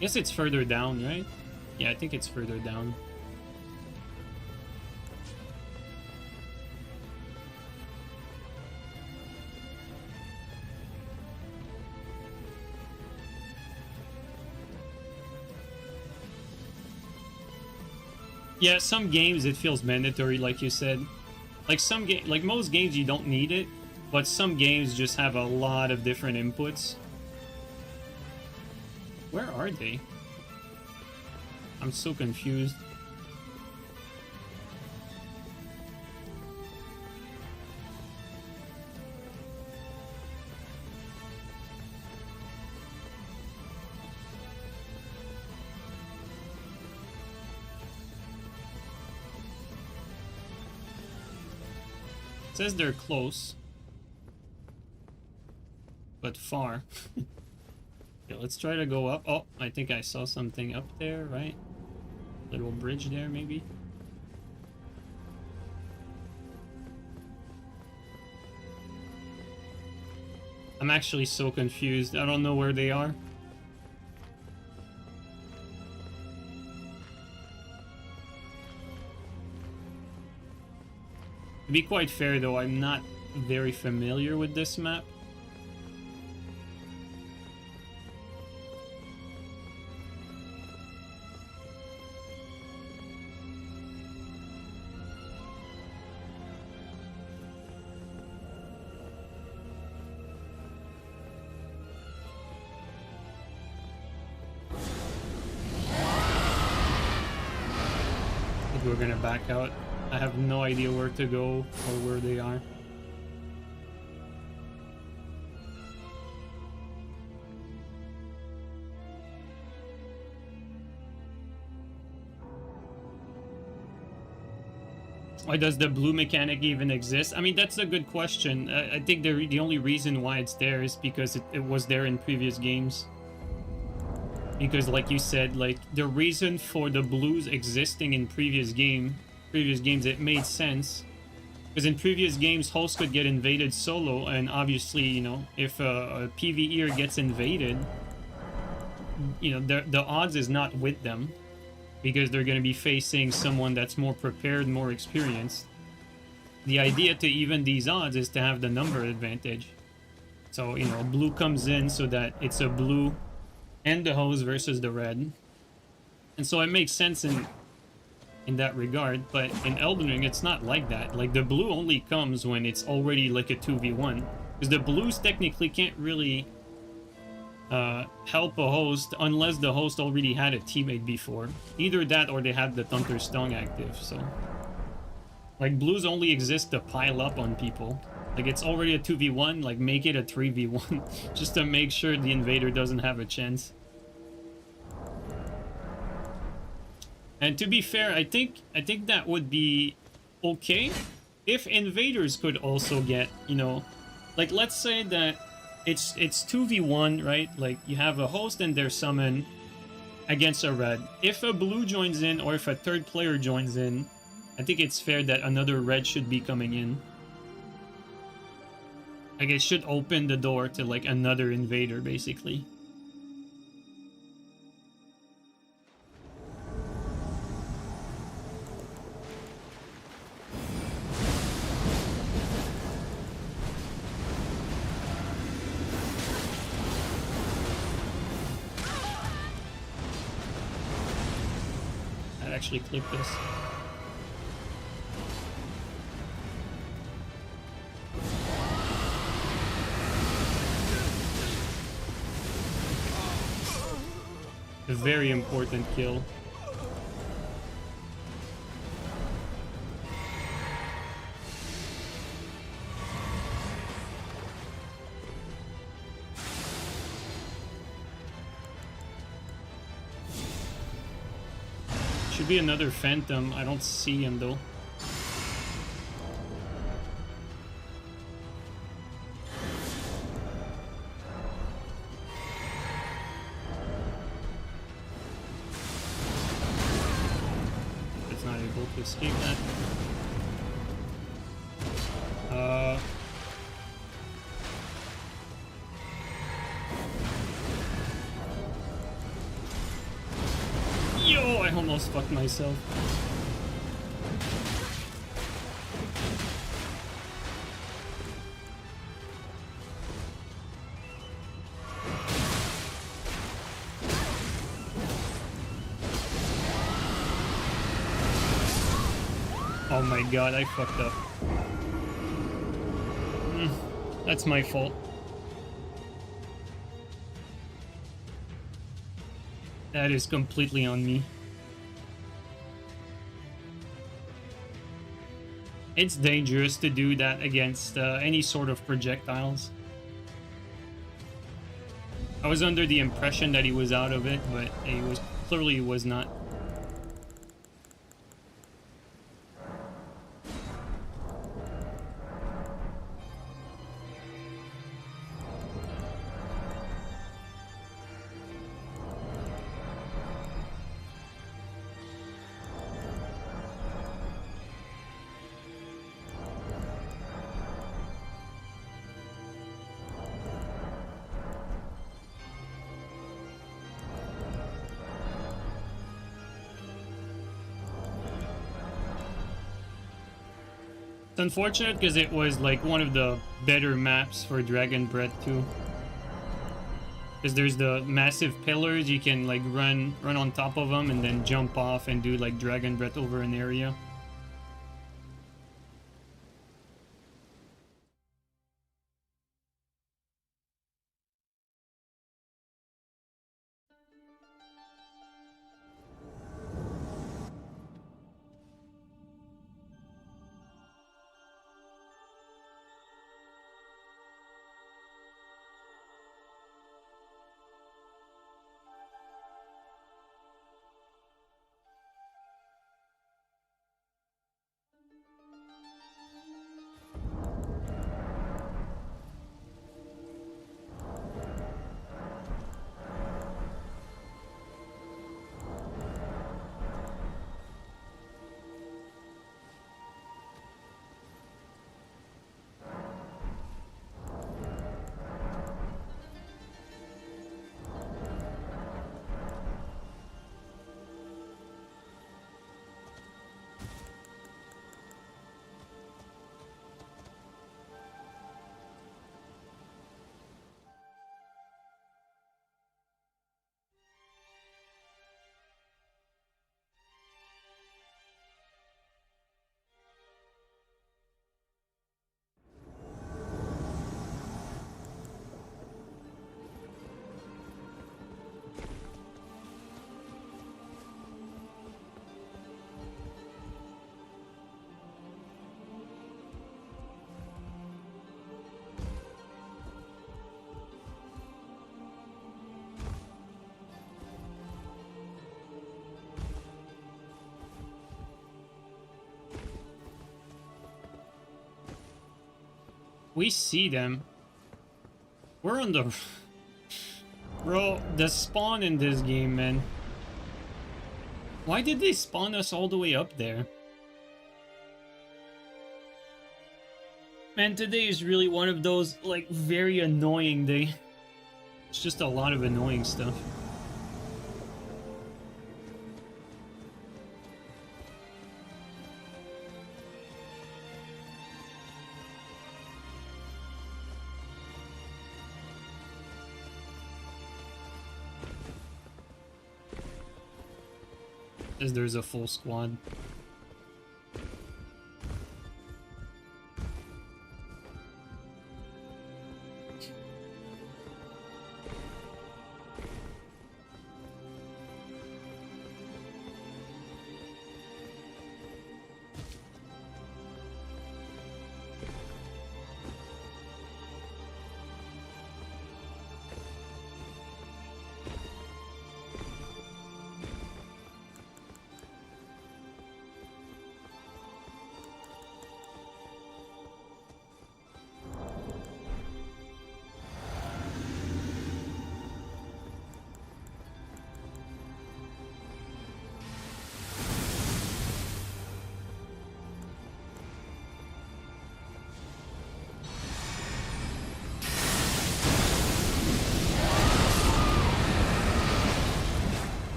Guess it's further down, right? Yeah, I think it's further down. Yeah, some games it feels mandatory, like you said. Like like most games you don't need it, but some games just have a lot of different inputs. Where are they? I'm so confused. It says they're close, but far. Okay, let's try to go up. Oh, I think I saw something up there, right? Little bridge there, maybe? I'm actually so confused. I don't know where they are. To be quite fair though, I'm not very familiar with this map. I think we're gonna back out. I have no idea where to go or where they are. Why does the blue mechanic even exist? I mean, that's a good question. I think the only reason why it's there is because it was there in previous games. Because like you said, like the reason for the blues existing in previous games, it made sense. Because in previous games, hosts could get invaded solo, and obviously, you know, if a PvEer gets invaded, you know, the odds is not with them because they're going to be facing someone that's more prepared, more experienced. The idea to even these odds is to have the number advantage. So, you know, blue comes in so that it's a blue and the host versus the red. And so it makes sense in that regard, but in Elden Ring it's not like that. Like the blue only comes when it's already like a 2v1. Because the blues technically can't really help a host unless the host already had a teammate before. Either that or they have the Thunder's Tongue active, so... Like, blues only exist to pile up on people. Like, it's already a 2v1, like, make it a 3v1. Just to make sure the invader doesn't have a chance. And to be fair, I think that would be okay if invaders could also get, you know... Like, let's say that it's 2v1, right? Like, you have a host and their summon against a red. If a blue joins in, or if a third player joins in, I think it's fair that another red should be coming in. Like, it should open the door to, like, another invader, basically. I'd actually clip this. A very important kill. Should be another phantom. I don't see him though. It's not able to escape that. Yo, I almost fucked myself. Oh my god, I fucked up. That's my fault. That is completely on me. It's dangerous to do that against any sort of projectiles. I was under the impression that he was out of it, but he was clearly was not. It's unfortunate because it was like one of the better maps for Dragon Breath too. Because there's the massive pillars, you can like run on top of them and then jump off and do like Dragon Breath over an area. We see them. We're on the... Bro, the spawn in this game, man. Why did they spawn us all the way up there? Man, today is really one of those, like, very annoying day. It's just a lot of annoying stuff. As there's a full squad.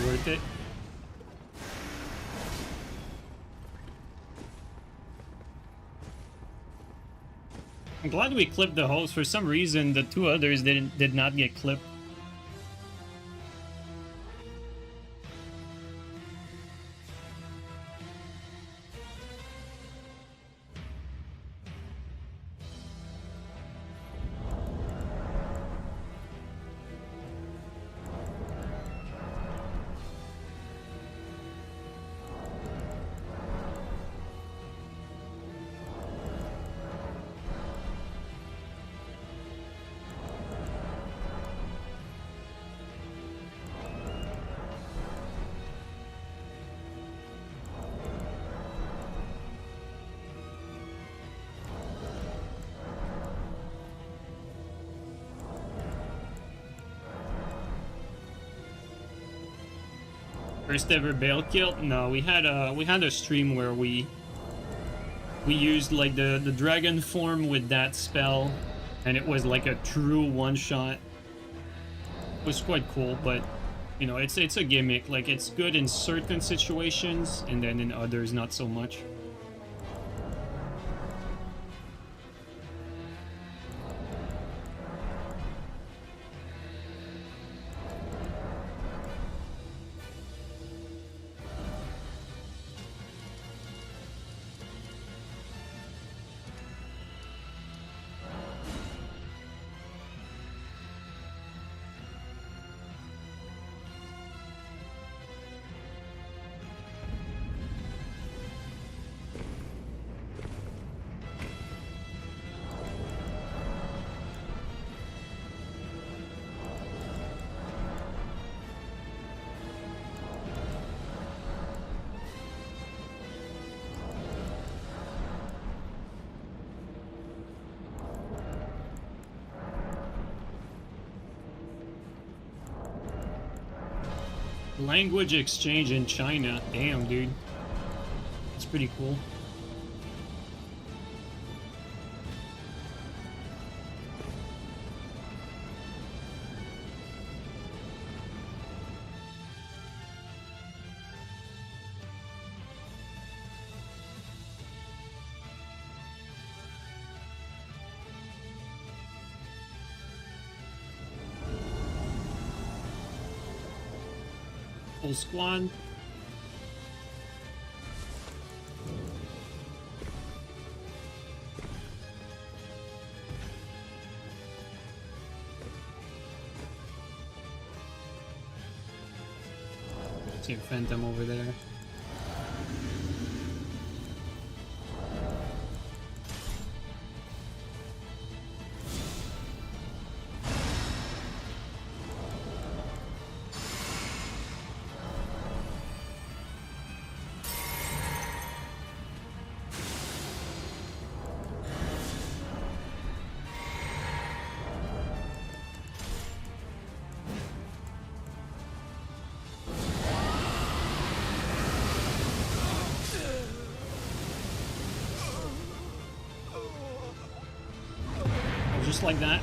Worth it. I'm glad we clipped the host. For some reason, the two others did not get clipped. First ever bail kill? No, we had a stream where we used like the dragon form with that spell, and it was like a true one shot. It was quite cool, but you know, it's a gimmick. Like, it's good in certain situations, and then in others not so much. Language exchange in China. Damn, dude. It's pretty cool. Full squad. See a phantom over there. just like that.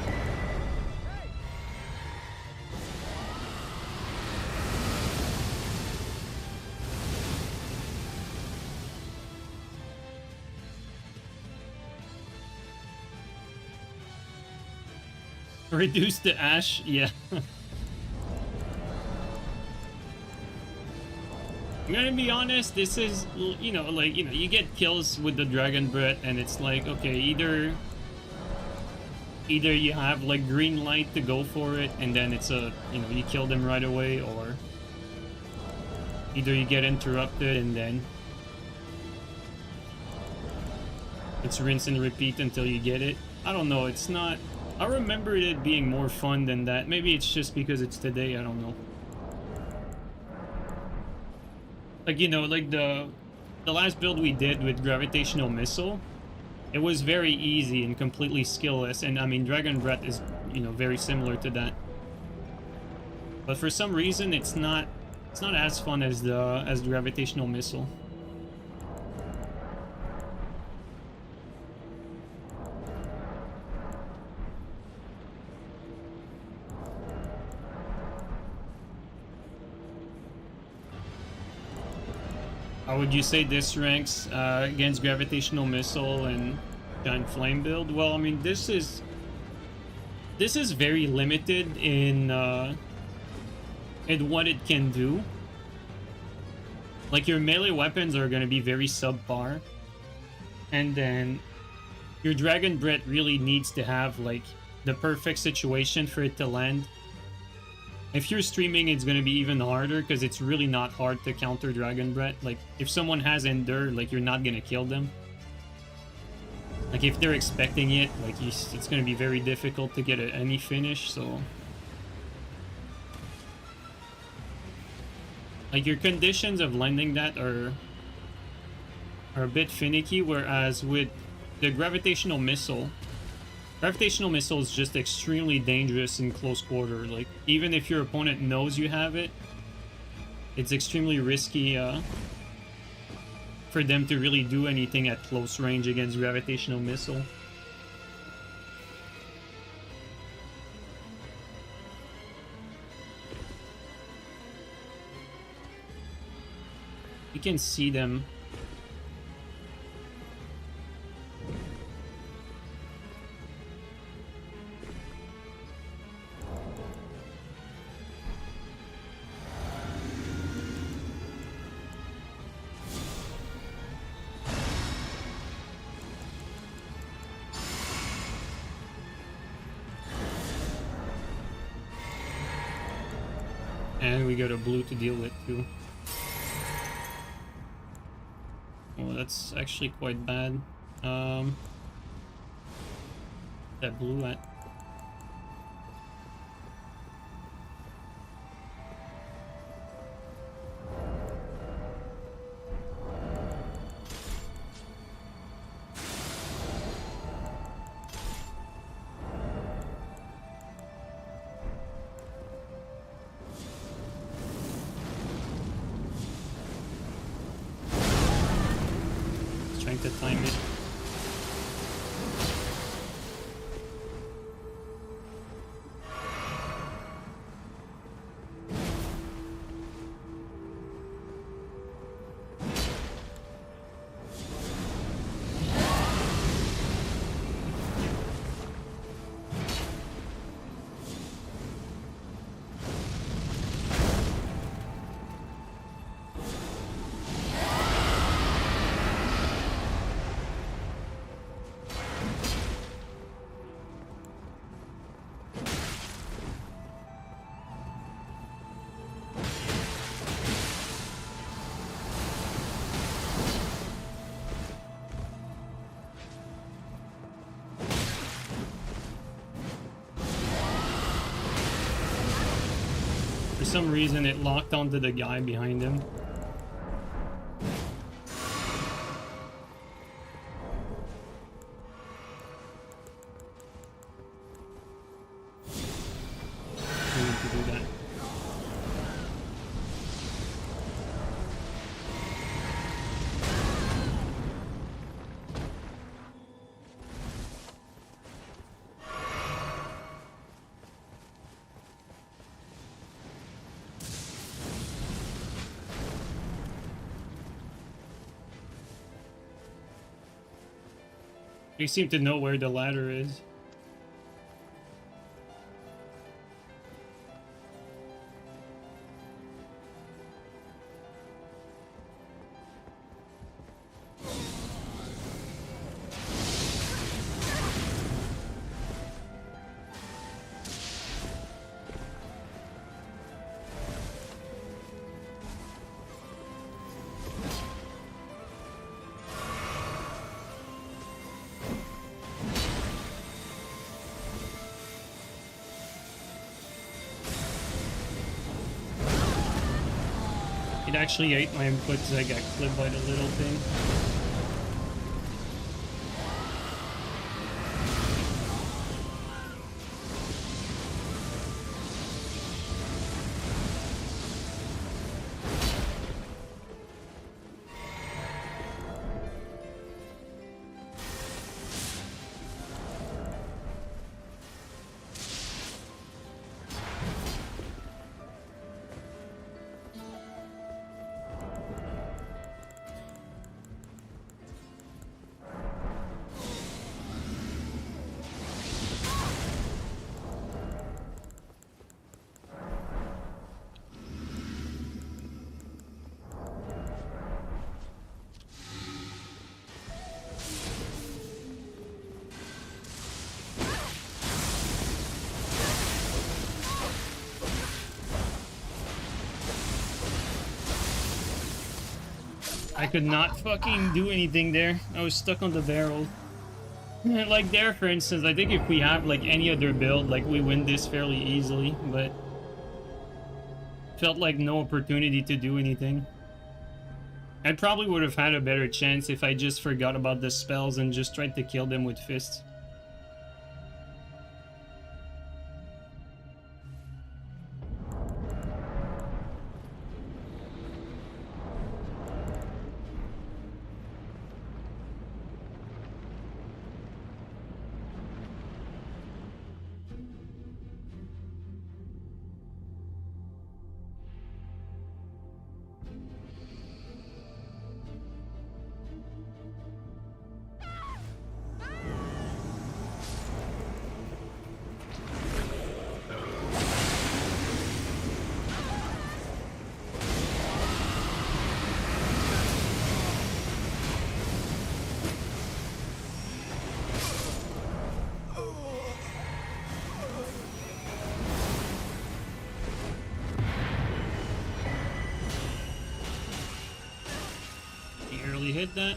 Reduce the ash, yeah. I'm gonna be honest, this is, you know, like, you know, you get kills with the Dragon Breath, and it's like, okay, either you have, like, green light to go for it, and then it's a, you know, you kill them right away, or either you get interrupted, and then it's rinse and repeat until you get it. I don't know, it's not... I remember it being more fun than that. Maybe it's just because it's today, I don't know. Like, you know, like the last build we did with Gravitational Missile, it was very easy and completely skillless, and I mean, Dragon Breath is, you know, very similar to that. But for some reason, it's not as fun as the Gravitational Missile. How would you say this ranks against Gravitational Missile and Giant Flame build? Well, I mean, this is very limited in what it can do. Like, your melee weapons are going to be very subpar, and then your Dragon Breath really needs to have, like, the perfect situation for it to land. If you're streaming, it's going to be even harder, because it's really not hard to counter Dragon Breath. Like, if someone has Endure, like, you're not going to kill them. Like, if they're expecting it, like, it's going to be very difficult to get any finish, so... Like, your conditions of landing that are a bit finicky, whereas with the Gravitational Missile is just extremely dangerous in close quarter. Like, even if your opponent knows you have it, it's extremely risky for them to really do anything at close range against Gravitational Missile. You can see them. And we got a blue to deal with too. Oh, that's actually quite bad. That blue at. Trying to time it. For some reason, it locked onto the guy behind him. We need to do that. They seem to know where the ladder is. It actually ate my input because I got clipped by the little thing. I could not fucking do anything there. I was stuck on the barrel. Like there, for instance, I think if we have like any other build, like we win this fairly easily, but felt like no opportunity to do anything. I probably would have had a better chance if I just forgot about the spells and just tried to kill them with fists. Hit that.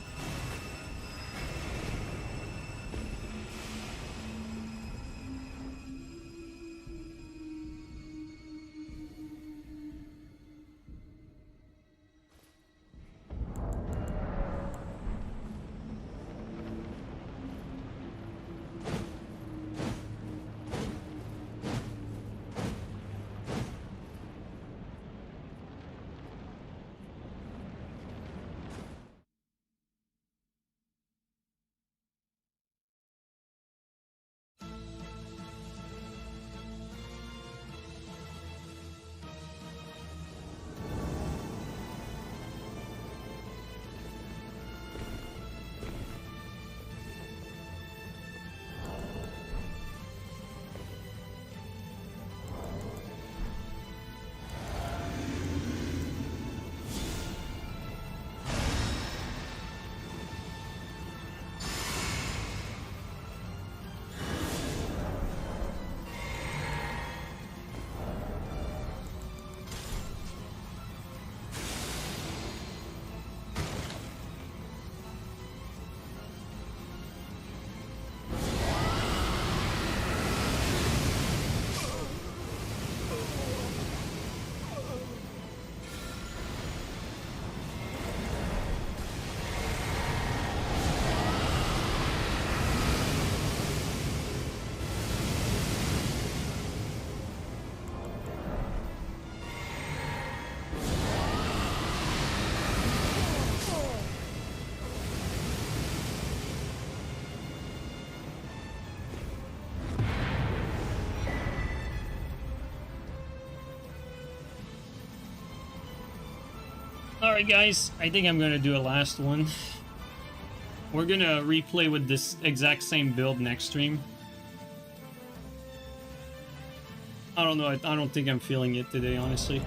Alright guys, I think I'm gonna do a last one. We're gonna replay with this exact same build next stream. I don't know. I don't think I'm feeling it today, honestly.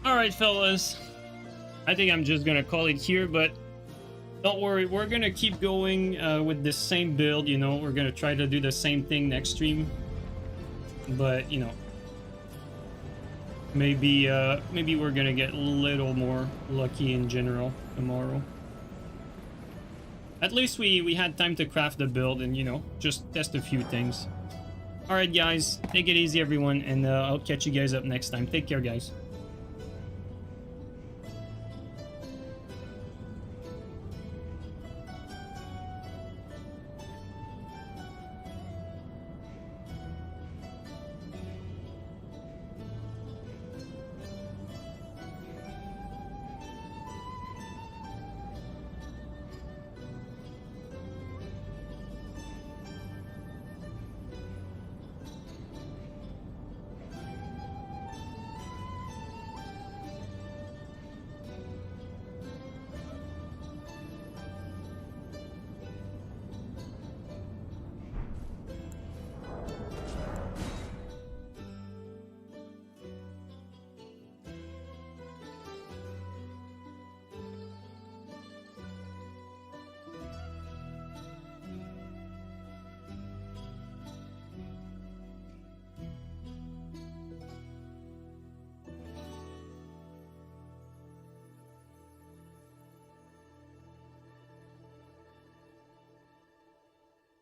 Alright, fellas. I think I'm just gonna call it here, but don't worry, we're gonna keep going with the same build, you know. We're gonna try to do the same thing next stream. But, you know, maybe we're gonna get a little more lucky in general tomorrow. At least we had time to craft the build and, you know, just test a few things. Alright, guys. Take it easy, everyone, and I'll catch you guys up next time. Take care, guys.